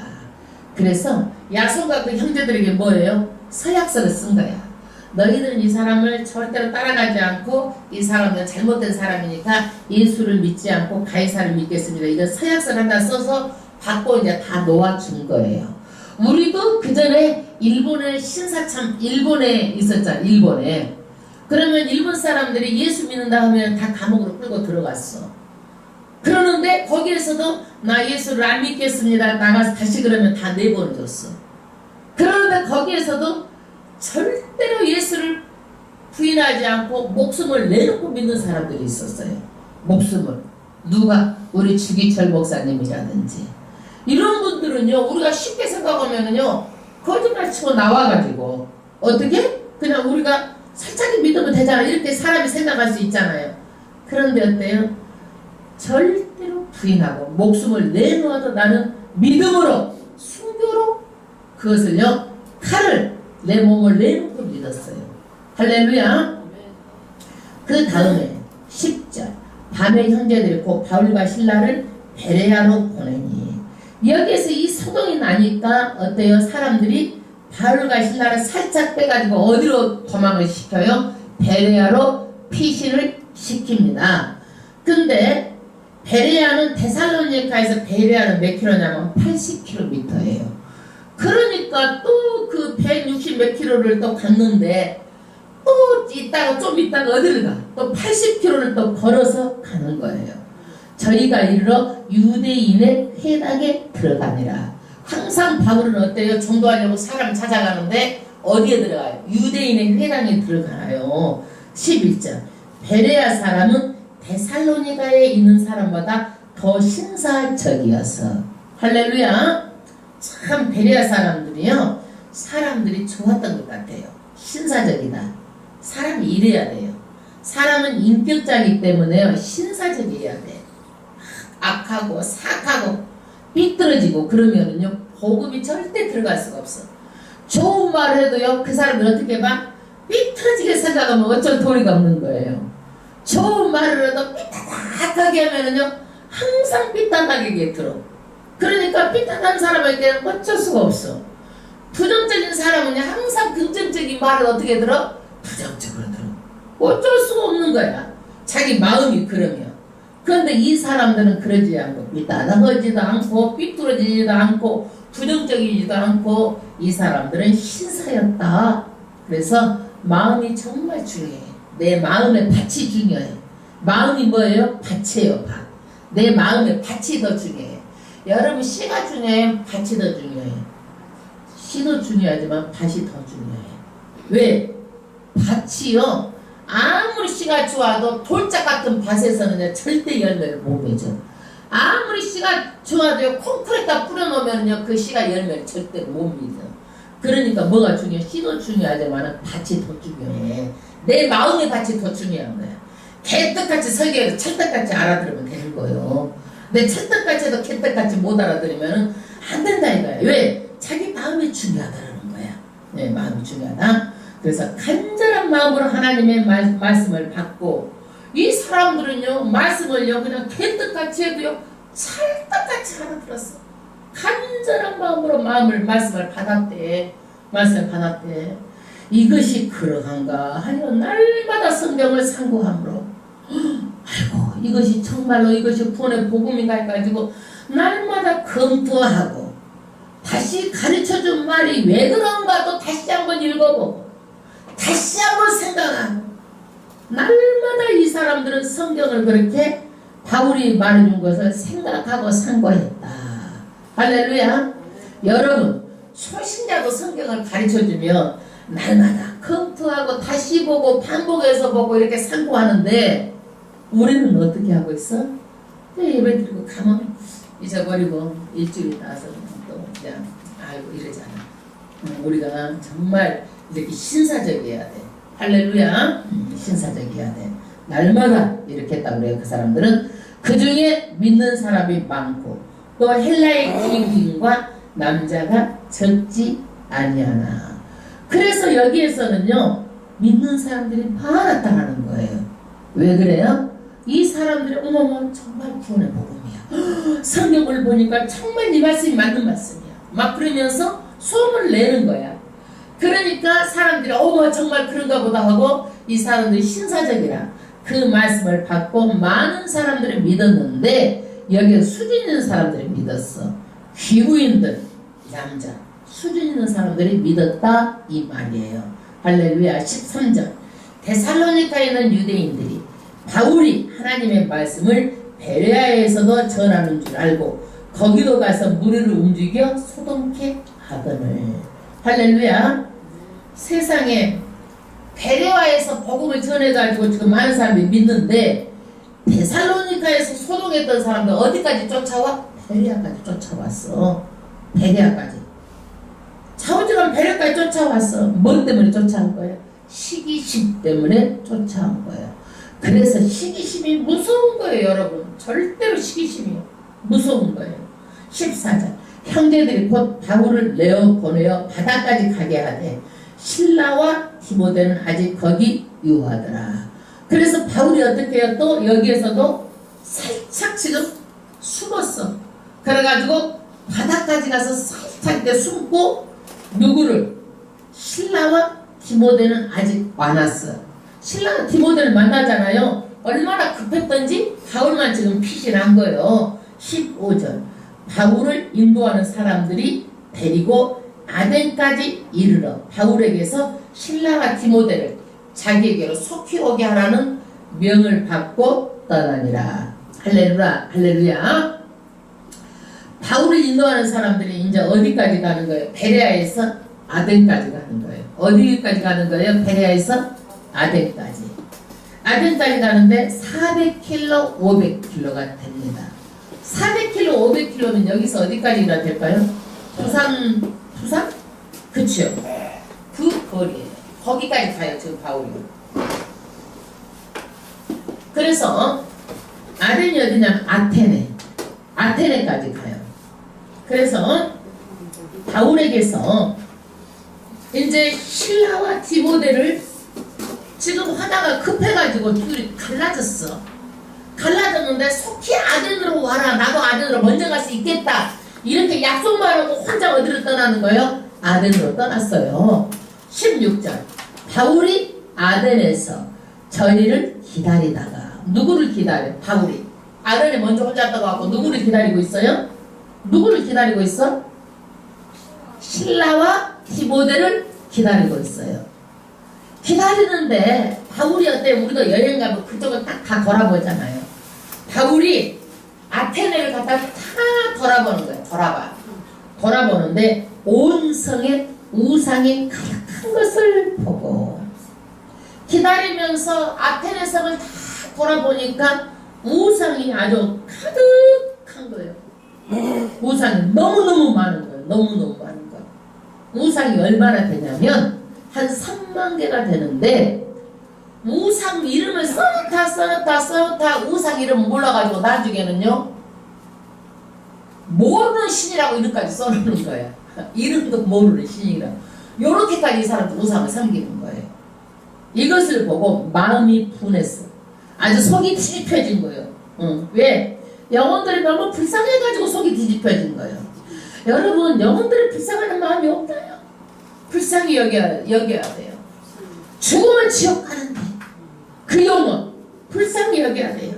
그래서 야손과 그 형제들에게 뭐예요? 서약서를 쓴 거야. 너희들은 이 사람을 절대로 따라가지 않고 이 사람은 잘못된 사람이니까 예수를 믿지 않고 가이사를 믿겠습니다. 이거 서약서를 하나 써서 받고 이제 다 놓아준 거예요. 우리도 그 전에 일본에 일본에 있었잖아. 일본에. 그러면 일본 사람들이 예수 믿는다 하면 다 감옥으로 끌고 들어갔어. 그러는데 거기에서도 나 예수를 안 믿겠습니다. 나가서 다시 그러면 다 내보내줬어. 그러는데 거기에서도 절대로 예수를 부인하지 않고 목숨을 내놓고 믿는 사람들이 있었어요. 목숨을. 누가? 우리 주기철 목사님이라든지. 이런 분들은요, 우리가 쉽게 생각하면은요, 거짓말 치고 나와가지고, 어떻게? 그냥 우리가 살짝 믿으면 되잖아. 이렇게 사람이 생각할 수 있잖아요. 그런데 어때요? 절대로 부인하고, 목숨을 내놓아도 나는 믿음으로, 순교로 그것을요, 칼을 내 몸을 내놓고 믿었어요. 할렐루야. 그 다음에 10절 밤에 형제들이 곧 바울과 신라를 베레아로 보내니. 여기에서 이 소동이 나니까 어때요? 사람들이 바울과 신라를 살짝 빼가지고 어디로 도망을 시켜요? 베레아로 피신을 시킵니다. 근데 베레아는 데살로니카에서 베레아는 몇 킬로냐면 80km예요. 그러니까 또 그 160 몇 킬로를 또 갔는데 또 있다가 좀 있다가 어디를 가? 또 80km를 또 걸어서 가는 거예요. 저희가 이르러 유대인의 회당에 들어가니라. 항상 바울은 어때요? 전도하려고 사람 찾아가는데 어디에 들어가요? 유대인의 회당에 들어가요. 11절 베레아 사람은 데살로니가에 있는 사람보다 더 신사적이어서. 할렐루야. 참 베레아 사람들이요, 사람들이 좋았던 것 같아요. 신사적이다. 사람이 이래야 돼요. 사람은 인격자이기 때문에요, 신사적이어야 돼. 악하고 사악하고 삐뚤어지고 그러면은요, 복음이 절대 들어갈 수가 없어. 좋은 말을 해도요, 그 사람들 어떻게 봐? 삐뚤어지게 생각하면 어쩔 도리가 없는 거예요. 좋은 말을 해도 삐딱하게 하면은요, 항상 삐딱하게 들어. 그러니까 삐딱한 사람에게는 어쩔 수가 없어. 부정적인 사람은 항상 긍정적인 말을 어떻게 들어? 부정적으로 들어. 어쩔 수가 없는 거야. 자기 마음이 그러면. 그런데 이 사람들은 그러지 않고 삐딱하지도 않고 삐뚤어지지도 않고 부정적이지도 않고 이 사람들은 신사였다. 그래서 마음이 정말 중요해. 내 마음의 밭이 중요해. 마음이 뭐예요? 밭이에요. 밭. 내 마음의 밭이 더 중요해. 여러분, 씨가 중요해? 밭이 더 중요해? 씨도 중요하지만 밭이 더 중요해. 왜? 밭이요, 아무리 씨가 좋아도 돌짝 같은 밭에서는 절대 열매를 못 맺어. 아무리 씨가 좋아도 콘크리트에다 뿌려놓으면 그 씨가 열매를 절대 못 맺어. 그러니까 뭐가 중요해? 씨도 중요하지만 밭이 더 중요해. 내 마음의 밭이 더 중요한 거야. 개떡같이 설교해서 찰떡같이 알아들으면 되는 거예요. 내 찰떡같이 해도 캣떡같이 못 알아들으면 안 된다 이거야. 왜? 자기 마음이 중요하다는 거야. 네, 마음이 중요하다. 그래서 간절한 마음으로 하나님의 말씀을 받고, 이 사람들은요 말씀을요 그냥 캣떡같이 해도요 찰떡같이 알아들었어. 간절한 마음으로 말씀을 받았대. 말씀을 받았대. 이것이 그러한가 하여 날마다 성경을 상고함으로, 아이고 이것이 정말로 이것이 구원의 복음인가 해가지고 날마다 검토하고 다시 가르쳐준 말이 왜 그런가 또 다시 한번 읽어보고 다시 한번 생각하고, 날마다 이 사람들은 성경을 그렇게 바울이 말해준 것을 생각하고 상고했다. 할렐루야. 여러분 초신자도 성경을 가르쳐주면 날마다 검토하고 다시 보고 반복해서 보고 이렇게 상고하는데, 우리는 어떻게 하고 있어? 예배 드리고 가면 잊어버리고 일주일 나서 또 그냥 아이고 이러잖아. 우리가 정말 이렇게 신사적이어야 돼. 할렐루야. 신사적이어야 돼. 날마다 이렇게 했다고 그래요. 그 사람들은 그 중에 믿는 사람이 많고 또 헬라의 귀인과 남자가 적지 아니하나. 그래서 여기에서는요 믿는 사람들이 많았다는 거예요. 왜 그래요? 이 사람들이 어머머 정말 구원의 복음이야, 성경을 보니까 정말 이 말씀이 맞는 말씀이야, 막 그러면서 소문을 내는 거야. 그러니까 사람들이 어머 정말 그런가 보다 하고, 이 사람들이 신사적이라 그 말씀을 받고 많은 사람들이 믿었는데, 여기에 수준 있는 사람들이 믿었어. 귀부인들, 남자 수준 있는 사람들이 믿었다 이 말이에요. 할렐루야. 13절 데살로니카에 있는 유대인들이 바울이 하나님의 말씀을 베레아에서도 전하는 줄 알고 거기도 가서 무리를 움직여 소동케 하더늘. 할렐루야. 세상에 베레아에서 복음을 전해가지고 지금 많은 사람이 믿는데, 데살로니카에서 소동했던 사람들 어디까지 쫓아와? 베레아까지 쫓아왔어. 베레아까지. 좌우지간 베레아까지 쫓아왔어. 뭐 때문에 쫓아온 거예요? 시기심 때문에 쫓아온 거예요. 그래서 시기심이 무서운 거예요, 여러분. 절대로 시기심이 무서운 거예요. 14절 형제들이 곧 바울을 내어 보내어 바다까지 가게 하되 실라와 디모데는 아직 거기 유하더라. 그래서 바울이 어떻게 해요? 또 여기에서도 살짝 지금 숨었어. 그래가지고 바다까지 가서 살짝 이렇게 숨고, 누구를? 신라와 디모데는 아직 많았어. 신라와 디모데를 만나잖아요. 얼마나 급했던지 바울만 지금 피신한 거예요. 15절 바울을 인도하는 사람들이 데리고 아덴까지 이르러 바울에게서 신라와 디모데를 자기에게로 속히 오게 하라는 명을 받고 떠나니라. 할렐루야. 할렐루야. 바울을 인도하는 사람들이 이제 어디까지 가는 거예요? 베레아에서 아덴까지 가는 거예요. 어디까지 가는 거예요? 베레아에서 아덴까지. 아덴까지 가는데 400km, 500km가 됩니다. 400km, 500km면 여기서 어디까지가 될까요? 부산? 그쵸? 그 거리에요. 거기까지 가요, 지금 바울이. 그래서 아덴이 어디냐면 아테네까지 가요. 그래서 바울에게서 이제 신라와 디모데를 지금 하다가 급해가지고 둘이 갈라졌어. 갈라졌는데 속히 아덴으로 와라. 나도 아덴으로 먼저 갈 수 있겠다. 이렇게 약속만 하고 혼자 어디로 떠나는 거예요? 아덴으로 떠났어요. 16절 바울이 아덴에서 저희를 기다리다가, 누구를 기다려? 바울이 아덴에 먼저 혼자 떠가고 누구를 기다리고 있어요? 누구를 기다리고 있어? 신라와 디모데를 기다리고 있어요. 기다리는데 바울이 어때? 우리도 여행 가면 그쪽을 딱 다 돌아보잖아요. 바울이 아테네를 갖다 다 돌아보는 거예요. 돌아보는데 온 성에 우상이 가득한 것을 보고, 기다리면서 아테네 성을 다 돌아보니까 우상이 아주 가득한 거예요. 우상이 너무너무 많은 거예요. 너무너무 많은 거예요. 우상이 얼마나 되냐면 한 3만 개가 되는데, 우상 이름을 써놓다 우상 이름 몰라가지고 나중에는요 모르는 신이라고 이름까지 써놓는 거야. 이름도 모르는 신이라고. 요렇게까지 이 사람들 우상을 섬기는 거예요. 이것을 보고 마음이 분했어. 아주 속이 뒤집혀진 거예요. 왜? 영혼들이 너무 불쌍해가지고 속이 뒤집혀진 거예요. 여러분, 영혼들이 불쌍하는 마음이 없나요? 불쌍히 여겨야 돼요. 죽으면 지옥 가는데 그 영혼 불쌍히 여겨야 돼요.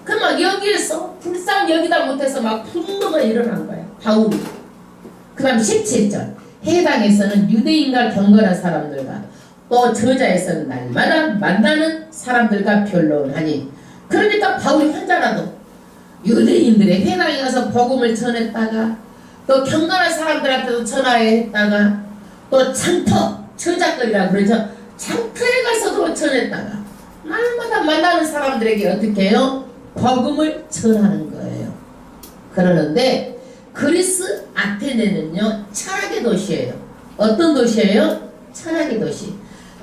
그막 여기에서 불쌍히 여기다 못해서 막 분노가 일어난 거예요. 바울이. 그 다음 17절. 해당에서는 유대인과 경건한 사람들과 또 저자에서는 날마다 만나는 사람들과 변론하니. 그러니까 바울이 혼자라도 유대인들의 회당에 가서 복음을 전했다가 또 경건한 사람들한테도 전화했다가 또 장터, 저작거리라고 그러죠. 장터에 가서도 전했다가 날마다 만나는 사람들에게 어떻게 해요? 복음을 전하는 거예요. 그러는데 그리스 아테네는요, 철학의 도시예요. 어떤 도시예요? 철학의 도시.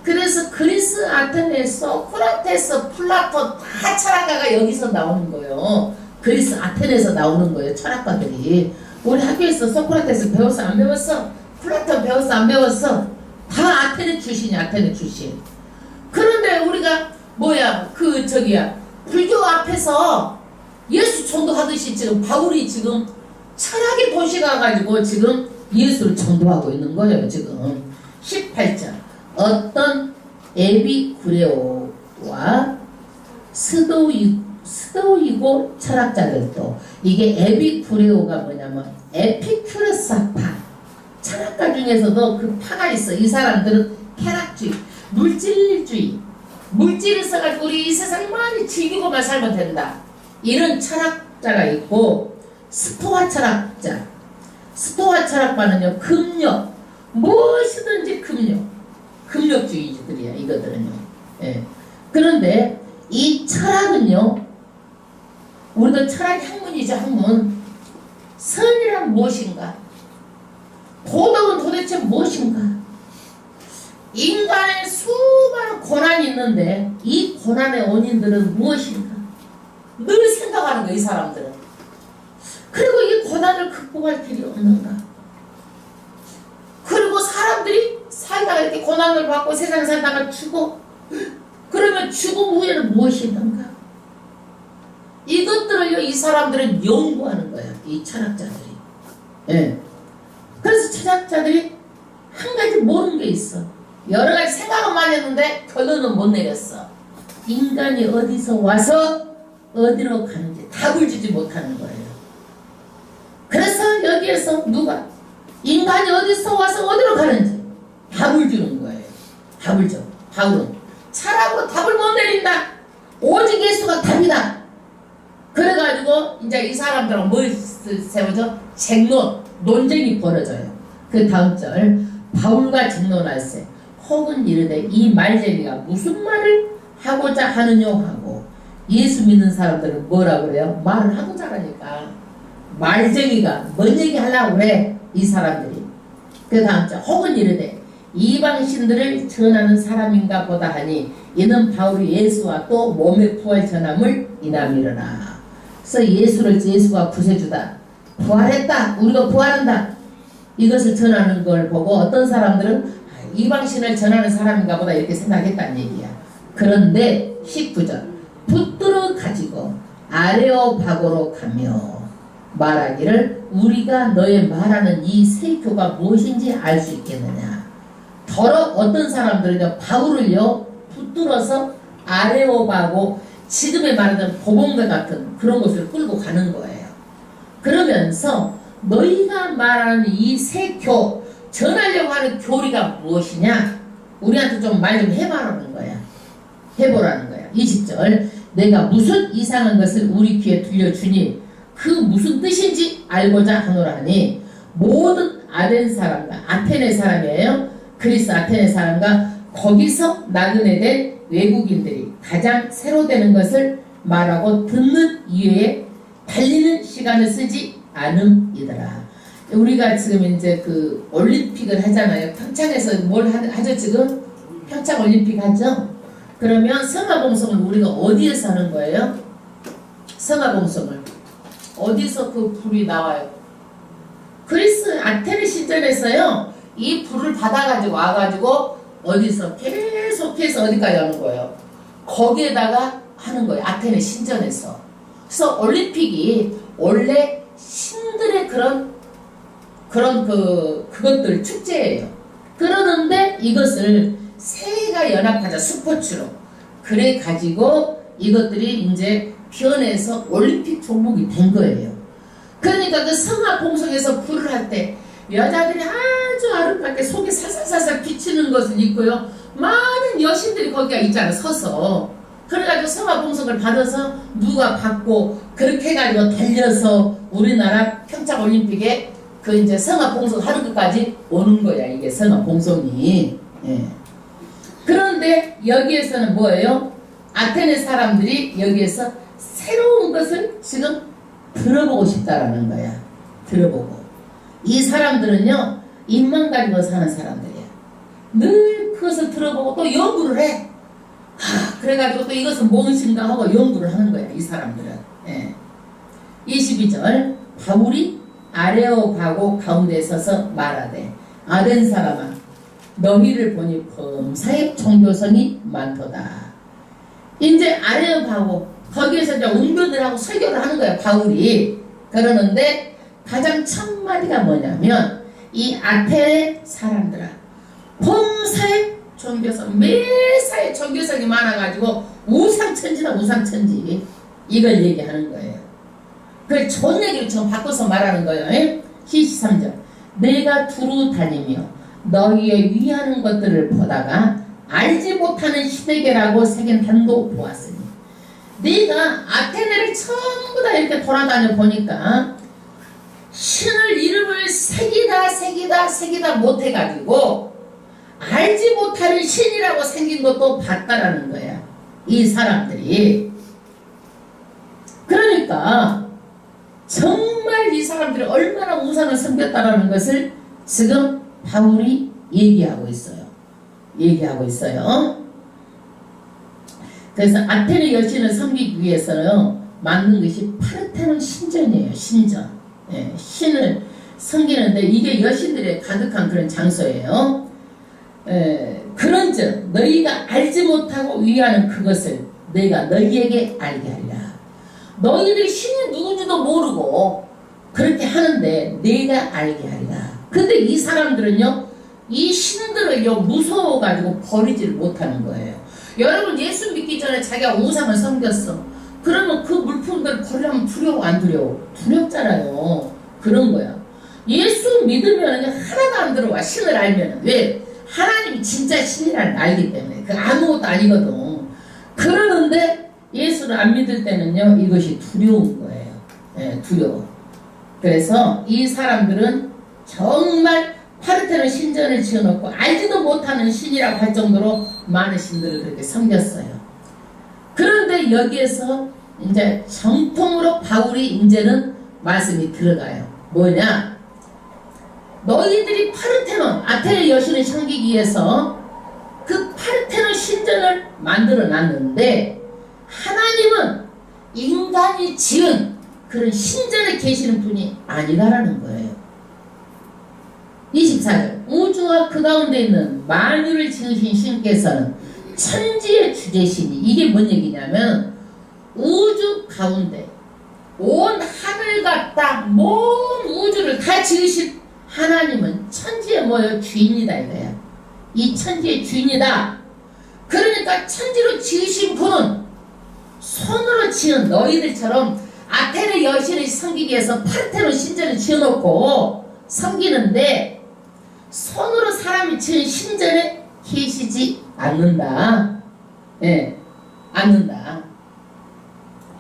그래서 그리스 아테네, 소크라테스, 플라톤 다 철학가가 여기서 나오는 거예요. 그리스 아테네에서 나오는 거예요. 철학가들이. 우리 학교에서 소크라테스 배웠어? 안 배웠어? 플라톤 배웠어? 안 배웠어? 다 아테네 출신이야. 아테네 출신. 그런데 우리가 불교 앞에서 예수 전도하듯이 지금 바울이 지금 철학의 도시 가가지고 지금 예수를 전도하고 있는 거예요. 지금 18절. 어떤 에비쿠레오와 스도이고 철학자들도, 이게 에비쿠레오가 뭐냐면 에피큐레스파, 철학가 중에서도 그 파가 있어. 이 사람들은 쾌락주의, 물질주의, 물질을 써가지고 우리 이 세상 많이 즐기고만 살면 된다, 이런 철학자가 있고, 스토아 철학자. 스토아 철학파는요, 금욕, 무엇이든지 금욕주의들이야, 이거들은요. 예. 그런데 이 철학은요, 우리도 철학의 학문이죠, 학문. 선이란 무엇인가? 도덕은 도대체 무엇인가? 인간의 수많은 고난이 있는데 이 고난의 원인들은 무엇인가? 늘 생각하는 거야, 이 사람들은. 그리고 이 고난을 극복할 길이 없는가? 그리고 사람들이 살다가 이렇게 고난을 받고 세상 살다가 죽어. 그러면 죽음 후에는 무엇이 있는가? 이것들을요, 이 사람들은 연구하는 거야, 이 철학자들이. 예. 그래서 철학자들이 한 가지 모르는 게 있어. 여러 가지 생각은 많이 했는데 결론은 못 내렸어. 인간이 어디서 와서 어디로 가는지 답을 주지 못하는 거예요. 그래서 여기에서 누가 인간이 어디서 와서 어디로 가는지 답을 주는 거예요. 답을 줘. 바울은 차라고 답을 못 내린다. 오직 예수가 답이다. 그래가지고 이제 이 사람들은 뭘 세우죠? 쟁론, 논쟁이 벌어져요. 그 다음 절, 바울과 쟁론할세 혹은 이르되 이 말쟁이가 무슨 말을 하고자 하느냐 하고, 예수 믿는 사람들은 뭐라고 그래요? 말을 하고자 하니까 말쟁이가 뭔 얘기 하려고 그래, 이 사람들이. 그 다음 절, 혹은 이르되 이방신들을 전하는 사람인가 보다 하니 이는 바울이 예수와 또 몸의 부활 전함을 인함이러라. 그래서 예수가 구세주다, 부활했다, 우리가 부활한다, 이것을 전하는 걸 보고 어떤 사람들은 이방신을 전하는 사람인가 보다 이렇게 생각했다는 얘기야. 그런데 19절, 붙들어 가지고 아레오파고로 가며 말하기를 우리가 너의 말하는 이 세교가 무엇인지 알 수 있겠느냐. 더러 어떤 사람들은요, 바울을요 붙들어서 아레오바고, 지금의 말하는 법원과 같은 그런 곳을 끌고 가는 거예요. 그러면서 너희가 말하는 이 세교, 전하려고 하는 교리가 무엇이냐, 우리한테 좀 말 좀 해보라는 거야. 해보라는 거야. 20절, 내가 무슨 이상한 것을 우리 귀에 들려주니 그 무슨 뜻인지 알고자 하노라 하니, 모든 아테네 사람이에요. 그리스 아테네 사람과 거기서 나그네된 외국인들이 가장 새로 되는 것을 말하고 듣는 이외에 달리는 시간을 쓰지 않음이더라. 우리가 지금 이제 그 올림픽을 하잖아요. 평창에서 뭘 하죠 지금? 평창 올림픽 하죠? 그러면 성화봉송을 우리가 어디에서 하는 거예요? 성화봉송을 어디서 그 불이 나와요? 그리스 아테네 신전에서요. 이 불을 받아가지고 와가지고 어디서 계속해서 어디까지 하는 거예요? 거기에다가 하는 거예요. 아테네 신전에서. 그래서 올림픽이 원래 신들의 그것들 축제예요. 그러는데 이것을 세계가 연합하자 스포츠로 그래 가지고 이것들이 이제 변해서 올림픽 종목이 된 거예요. 그러니까 그 성화 봉송에서 불을 할 때 여자들이 아주 아름답게 속이 살살살살 비치는 것은 있고요. 많은 여신들이 거기가 있잖아 서서. 그래가지고 성화 봉송을 받아서 누가 받고 그렇게 해가지고 달려서 우리나라 평창 올림픽에 그 이제 성화 봉송 하는 것까지 오는 거야. 이게 성화 봉송이. 예. 그런데 여기에서는 뭐예요? 아테네 사람들이 여기에서 새로운 것을 지금 들어보고 싶다라는 거야. 들어보고. 이 사람들은요, 입만 가지고 사는 사람들이야. 늘 그것을 들어보고 또 연구를 해. 그래가지고 또 이것은 무엇인가 하고 연구를 하는 거야, 이 사람들은. 예. 22절, 바울이 아레오파고 가운데 서서 말하되, 아덴 사람아, 너희를 보니 범사의 종교성이 많도다. 이제 아레오파고, 거기에서 이제 운동을 하고 설교를 하는 거야, 바울이. 그러는데, 가장 첫 마디가 뭐냐면, 이 아테네 사람들아, 범사의 종교성, 매사에 종교성이 많아가지고 우상천지다 우상천지. 이걸 얘기하는 거예요. 그 좋은 얘기를 지금 바꿔서 말하는 거예요. 23절, 내가 두루 다니며 너희의 위하는 것들을 보다가 알지 못하는 시대계라고 새긴 단도 보았으니, 네가 아테네를 전부 다 이렇게 돌아다녀 보니까 신을 이름을 새기다 못해가지고 알지 못하는 신이라고 생긴 것도 봤다라는 거야. 이 사람들이. 그러니까 정말 이 사람들이 얼마나 우상을 섬겼다라는 것을 지금 바울이 얘기하고 있어요. 그래서 아테네 여신을 섬기기 위해서는 만든 것이 파르테논 신전이에요. 신전. 예, 신을 섬기는데 이게 여신들의 가득한 그런 장소예요. 그런즉 너희가 알지 못하고 위하는 그것을 너희가 너희에게 알게 하리라. 너희들이 신이 누군지도 모르고 그렇게 하는데 너희가 알게 하리라. 근데 이 사람들은요, 이 신들을요 무서워가지고 버리지를 못하는 거예요. 여러분, 예수 믿기 전에 자기가 우상을 섬겼어. 그러면 그 물품들 버리려면 두려워 안 두려워? 두렵잖아요. 그런 거야. 예수 믿으면 하나도 안 들어와. 신을 알면. 왜? 하나님이 진짜 신이라는 걸 알기 때문에. 그 아무것도 아니거든. 그러는데 예수를 안 믿을 때는요, 이것이 두려운 거예요. 예, 두려워. 그래서 이 사람들은 정말 파르테논 신전을 지어놓고 알지도 못하는 신이라고 할 정도로 많은 신들을 그렇게 섬겼어요. 그런데 여기에서 이제 정통으로 바울이 이제는 말씀이 들어가요. 뭐냐? 너희들이 파르테논, 아테네 여신을 섬기기 위해서 그 파르테논 신전을 만들어 놨는데, 하나님은 인간이 지은 그런 신전에 계시는 분이 아니다라는 거예요. 24절, 우주와 그 가운데 있는 만유를 지으신 신께서는 천지의 주제시니, 이게 뭔 얘기냐면 우주 가운데 온 하늘과 땅, 먼 우주를 다 지으신 하나님은 천지의 뭐예요? 주인이다 이거야. 이 천지의 주인이다. 그러니까 천지로 지으신 분은 손으로 지은 너희들처럼 아테네 여신을 섬기기 위해서 파르테논 신전을 지어놓고 섬기는데, 손으로 사람이 지은 신전에 계시지 않는다. 예, 않는다.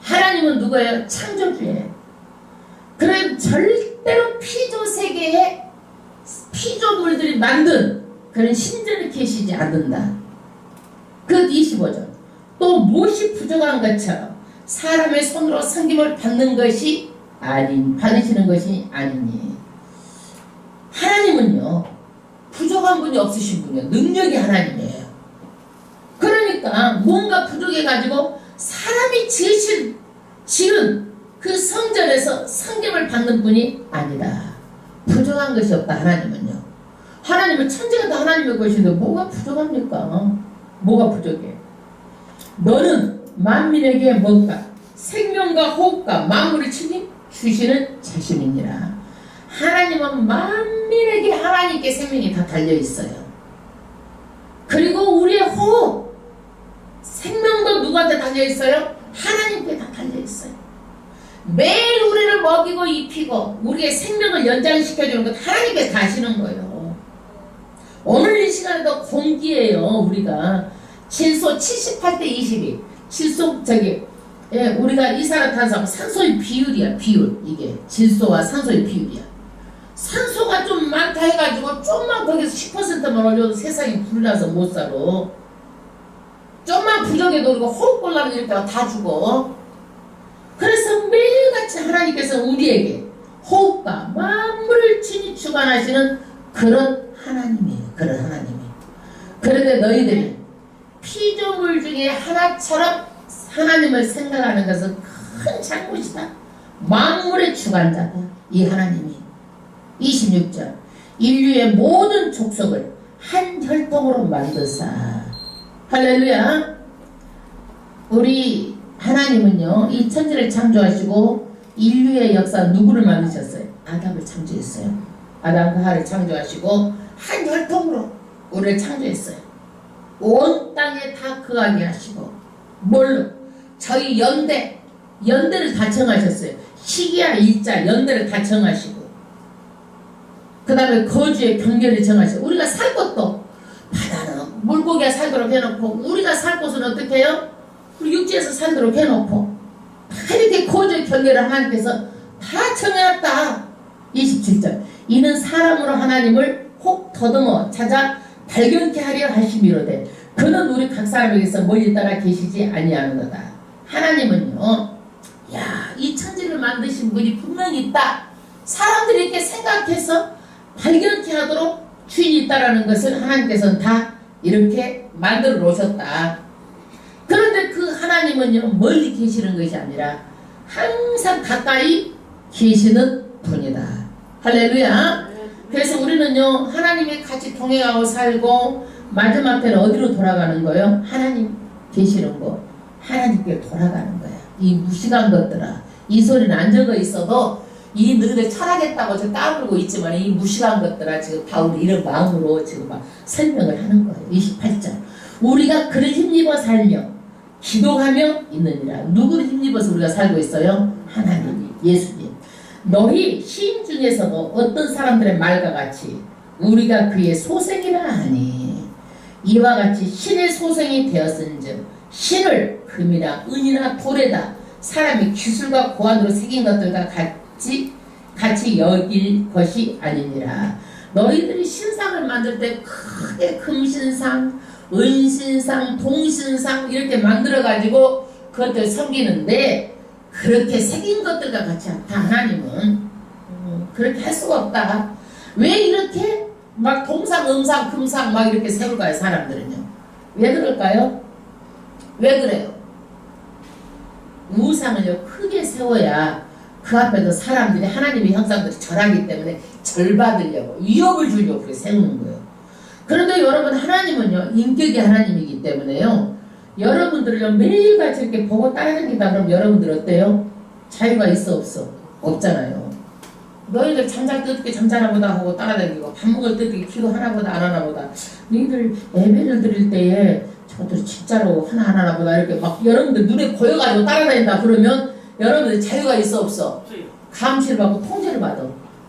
하나님은 누구예요? 창조주예요. 그래 절대로 피조 세계에 피조물들이 만든 그런 신전에 계시지 않는다. 그 25절, 또 무엇이 부족한 것처럼 사람의 손으로 섬김을 받는 것이 받으시는 것이 아니니. 하나님은요, 부족한 분이 없으신 분이에요. 능력이 하나님이에요. 그러니까 뭔가 부족해가지고 사람이 지은 그 성전에서 성경을 받는 분이 아니다. 부족한 것이 없다. 하나님은요. 하나님은 천지가 다 하나님의 것인데 뭐가 부족합니까? 뭐가 부족해? 너는 만민에게 뭔가 생명과 호흡과 만물을 주시는 자신이니라. 하나님은 만민에게 하나님께 생명이 다 달려있어요. 그리고 우리의 호흡, 생명도 누구한테 달려있어요? 하나님께 다 달려있어요. 매일 우리를 먹이고 입히고 우리의 생명을 연장시켜주는 것 하나님께 다 하시는 거예요. 오늘 이 시간에도 공기예요. 우리가 질소 78대 22 질소 우리가 이산화탄소하고 산소의 비율이야. 비율. 이게 질소와 산소의 비율이야. 산소가 좀 많다 해가지고 좀만 거기서 10%만 올려도 세상이 불나서 못 살아. 좀만 부족해도 우리가 호흡곤란을 이렇게 다 죽어. 그래서 매일같이 하나님께서 우리에게 호흡과 만물을 친히 주관하시는 그런 하나님이에요. 그런 하나님이. 그런데 너희들이 피조물 중에 하나처럼 하나님을 생각하는 것은 큰 잘못이다. 만물의 주관자다. 이 하나님이. 26절 인류의 모든 족속을 한 혈통으로 만드사. 할렐루야. 우리 하나님은요 이 천지를 창조하시고 인류의 역사 누구를 만드셨어요? 아담을 창조했어요. 아담과 하와를 창조하시고 한 혈통으로 우리를 창조했어요. 온 땅에 다 거하게 하시고 뭘로? 저희 연대를 다 정하셨어요. 시기와 일자 연대를 다 정하시고 그 다음에 거주의 경계를 정하시고 우리가 살 곳도 바다는 물고기가 살도록 해놓고 우리가 살 곳은 어떻게 해요? 우리 육지에서 살도록 해놓고 다 이렇게 거주의 경계를 하나님께서 다 정해놨다. 27절 이는 사람으로 하나님을 혹 더듬어 찾아 발견케 하려 하심이로되 그는 우리 각 사람에게서 멀리 따라 계시지 아니하는도다. 하나님은요 이 천지를 만드신 분이 분명히 있다. 사람들이 이렇게 생각해서 발견케 하도록 주인이 있다라는 것을 하나님께서는 다 이렇게 만들어 놓으셨다. 그런데 그 하나님은요 멀리 계시는 것이 아니라 항상 가까이 계시는 분이다. 할렐루야. 그래서 우리는요 하나님이 같이 동행하고 살고 마지막 때는 어디로 돌아가는 거예요? 하나님 계시는 곳 하나님께 돌아가는 거야. 이 무식한 것들아 이 소리는 안 적어 있어도 이 너희들 철학했다고 지금 까불고 있지만 이 무식한 것들아 지금 바울이 이런 마음으로 지금 막 설명을 하는 거예요. 28절 우리가 그를 힘입어 살며 기도하며 있느니라. 누구를 힘입어서 우리가 살고 있어요? 하나님 예수님. 너희 시인 중에서도 어떤 사람들의 말과 같이 우리가 그의 소생이라 하니 이와 같이 신의 소생이 되었은즉 신을 금이나 은이나 돌에다 사람이 기술과 고안으로 새긴 것들과 같이 여길 것이 아니니라. 너희들이 신상을 만들 때 크게 금신상, 은신상, 동신상 이렇게 만들어가지고 그것들 섬기는데 그렇게 새긴 것들과 같이 않다. 하나님은 그렇게 할 수가 없다. 왜 이렇게 막 동상, 음상, 금상 막 이렇게 세울까요? 사람들은요. 왜 그럴까요? 왜 그래요? 우상을요 크게 세워야 그 앞에서 사람들이 하나님의 형상들이 절하기 때문에 절받으려고 위협을 주려고 그렇게 세우는 거예요. 그런데 여러분 하나님은요 인격이 하나님이기 때문에요 여러분들을요 매일같이 이렇게 보고 따라다닌다 그러면 여러분들 어때요? 자유가 있어 없어? 없잖아요. 너희들 잠잘 때 어떻게 잠자나 보다 하고 따라다니고 밥 먹을 때 어떻게 기도하나 보다 안 하나 보다 너희들 예배를 드릴 때에 저들 진짜로 하나 보다 이렇게 막 여러분들 눈에 보여가지고 따라다닌다 그러면 여러분들 자유가 있어 없어? 감시를 받고 통제를 받아.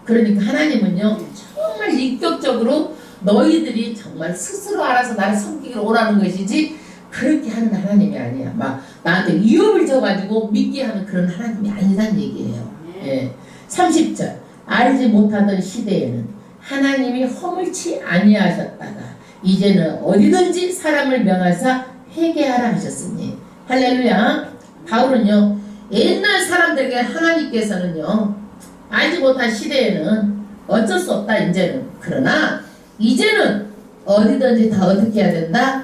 그러니까 하나님은요 정말 인격적으로 너희들이 정말 스스로 알아서 나를 섬기기를 원하는 것이지 그렇게 하는 하나님이 아니야. 막 나한테 위협을 줘가지고 믿게 하는 그런 하나님이 아니란 얘기예요. 예. 30절 알지 못하던 시대에는 하나님이 허물치 아니하셨다가 이제는 어디든지 사람을 명하사 회개하라 하셨으니. 할렐루야. 바울은요 옛날 사람들에게 하나님께서는요 알지 못한 시대에는 어쩔 수 없다 이제는. 그러나 이제는 어디든지 다 어떻게 해야 된다?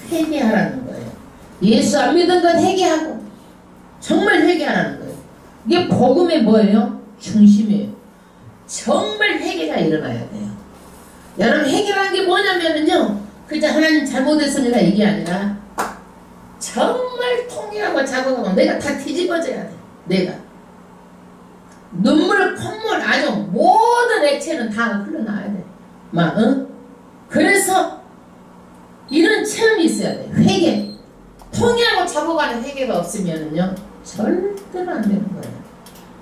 회개하라는 거예요. 예수 안 믿은 건 회개하고 정말 회개하라는 거예요. 이게 복음의 뭐예요? 중심이에요. 정말 회개가 일어나야 돼요. 여러분 회개라는 게 뭐냐면요, 그저 하나님 잘못했습니다 이게 아니라 정말 통일하고 작업하고 내가 다 뒤집어져야 돼. 내가 눈물, 콧물 아주 모든 액체는 다 흘러나와야 돼. 막 그래서 이런 체험이 있어야 돼. 회개. 통일하고 잡아가는 회개가 없으면요 절대로 안 되는 거예요.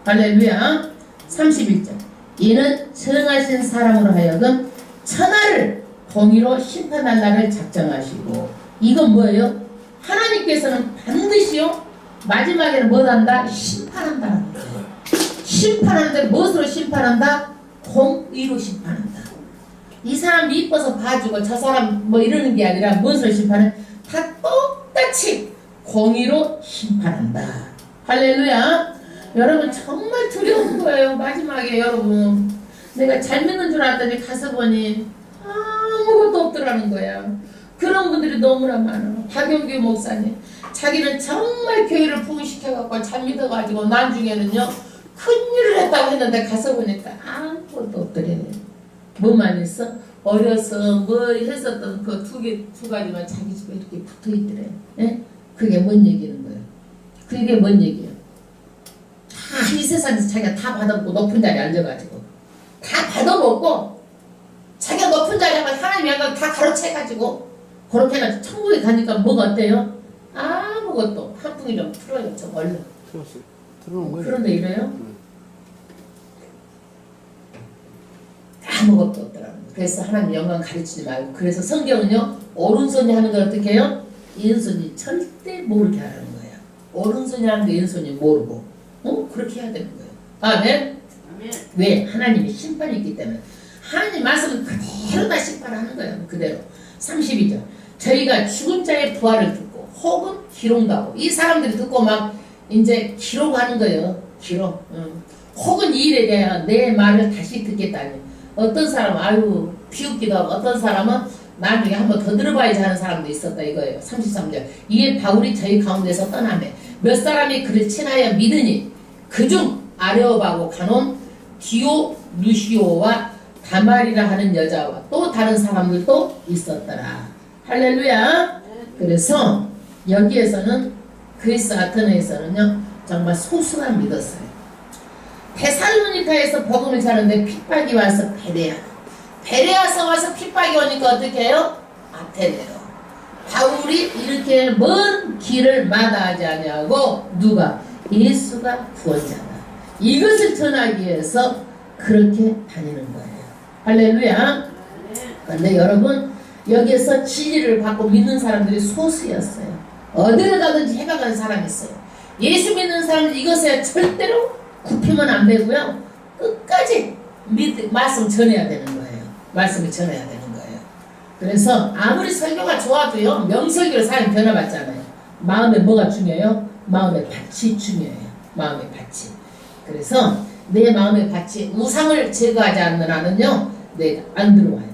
할렐루야. 31절. 이는 정하신 사람으로 하여금 천하를 공의로 심판할 날을 작정하시고, 이건 뭐예요? 하나님께서는 반드시요 마지막에는 뭐 한다? 심판한다는 거예요. 심판하는데 무엇으로 심판한다? 공의로 심판한다. 이 사람 이뻐서 봐주고 저 사람 뭐 이러는 게 아니라 무엇으로 심판해? 다 똑같이 공의로 심판한다. 할렐루야. 여러분 정말 두려운 거예요. 마지막에 여러분 내가 잘 믿는 줄 알았더니 가서 보니 아무것도 없더라는 거야. 그런 분들이 너무나 많아. 박영규 목사님 자기는 정말 교회를 부흥시켜갖고 잘 믿어가지고 나중에는요 큰일을 했다고 했는데 가서 보니까 아무것도 없더래. 뭐만 있어? 어려서 뭐 했었던 그 두 가지만 자기 집에 이렇게 붙어있더래. 예? 그게 뭔 얘기는 거예요? 그게 뭔 얘기예요? 다 이 세상에서 자기가 다 받아먹고 높은 자리에 앉아가지고 다 받아먹고 자기가 높은 자리에 가면 하나님이 약간 다 가로채가지고 그렇게 해가지고 천국에 가니까 뭐가 어때요? 아무것도 한 풍이 좀 틀어요. 저 얼른 틀었어요. 틀어놓은 거예요. 그런데 이래요? 아무것도 없더라고요. 그래서 하나님 영광 가르치지 말고, 그래서 성경은요 오른손이 하는 걸 어떻게 해요? 왼손이 절대 모르게 하라는 거예요. 오른손이 하는 거 왼손이 모르고 그렇게 해야 되는 거예요. 아멘? 왜? 하나님이 심판이 있기 때문에. 하나님 말씀은 그대로 다 심판하는 거예요. 그대로. 32절. 저희가 죽은 자의 부활을 듣고 혹은 기록다고, 이 사람들이 듣고 막 이제 기록하는 거예요. 기록. 혹은 이 일에 대한 내 말을 다시 듣겠다니. 어떤 사람은 아유 비웃기도 하고, 어떤 사람은 나중에 한번 더 들어봐야지 하는 사람도 있었다 이거예요. 33절. 이에 바울이 저희 가운데서 떠나매 몇 사람이 그를 친하여 믿으니 그중 아레오바고 가논 디오누시오와 다말이라 하는 여자와 또 다른 사람들도 있었더라. 할렐루야. 그래서 여기에서는 그리스 아테네에서는요 정말 소수가 믿었어요. 데살로니카에서 복음을 전하는데 핍박이 와서 베레아서 와서 핍박이 오니까 어떻게 해요? 아테네로. 바울이 이렇게 먼 길을 마다하지 아니하고 누가? 예수가 구원자다. 이것을 전하기 위해서 그렇게 다니는 거예요. 할렐루야. 그런데 여러분 여기에서 진리를 받고 믿는 사람들이 소수였어요. 어디를 가든지 해가는 사람이 있어요. 예수 믿는 사람들 이것에 절대로 굽히면 안 되고요. 끝까지 말씀 전해야 되는 거예요. 말씀을 전해야 되는 거예요. 그래서 아무리 설교가 좋아도요 명설교로 사람이 변화받잖아요. 마음에 뭐가 중요해요? 마음의 밭이 중요해요. 마음의 밭이. 그래서 내 마음의 밭이 우상을 제거하지 않는 한은요 내가 안 들어와요.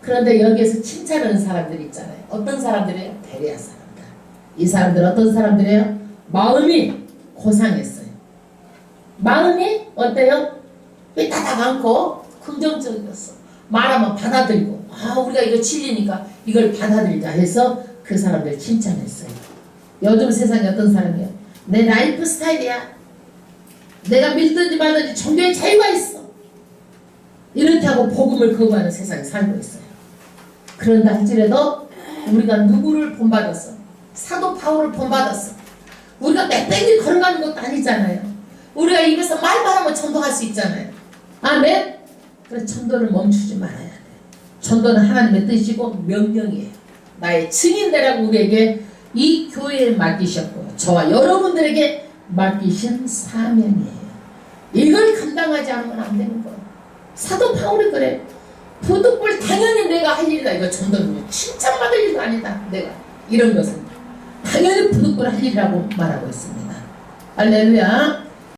그런데 여기에서 칭찬하는 사람들이 있잖아요. 어떤 사람들이에요? 베레아 사람들. 이 사람들 어떤 사람들이에요? 마음이 고상했어요. 마음이 어때요? 삐딱하지 않고 긍정적이었어. 말하면 받아들이고, 우리가 이거 진리니까 이걸 받아들이자 해서 그 사람들 칭찬했어요. 요즘 세상에 어떤 사람이에요? 내 라이프 스타일이야. 내가 믿든지 말든지 종교의 자유가 있어. 이렇게 하고 복음을 거부하는 세상에 살고 있어요. 그런다 할지라도 우리가 누구를 본받았어? 사도 바울을 본받았어. 우리가 빽빽이 걸어가는 것도 아니잖아요. 우리가 입에서 말만 하면 전도할 수 있잖아요. 아멘? 그래서 전도를 멈추지 말아야 돼. 전도는 하나님의 뜻이고 명령이에요. 나의 증인되라고 우리에게 이 교회에 맡기셨고요. 저와 여러분들에게 맡기신 사명이에요. 이걸 감당하지 않으면 안 되는 거예요. 사도 바울이 그래. 부득불 당연히 내가 할 일이다. 이거 전도는 칭찬받을 일도 아니다. 내가 이런 것은 당연히 부득불 할 일이라고 말하고 있습니다. 할렐루야.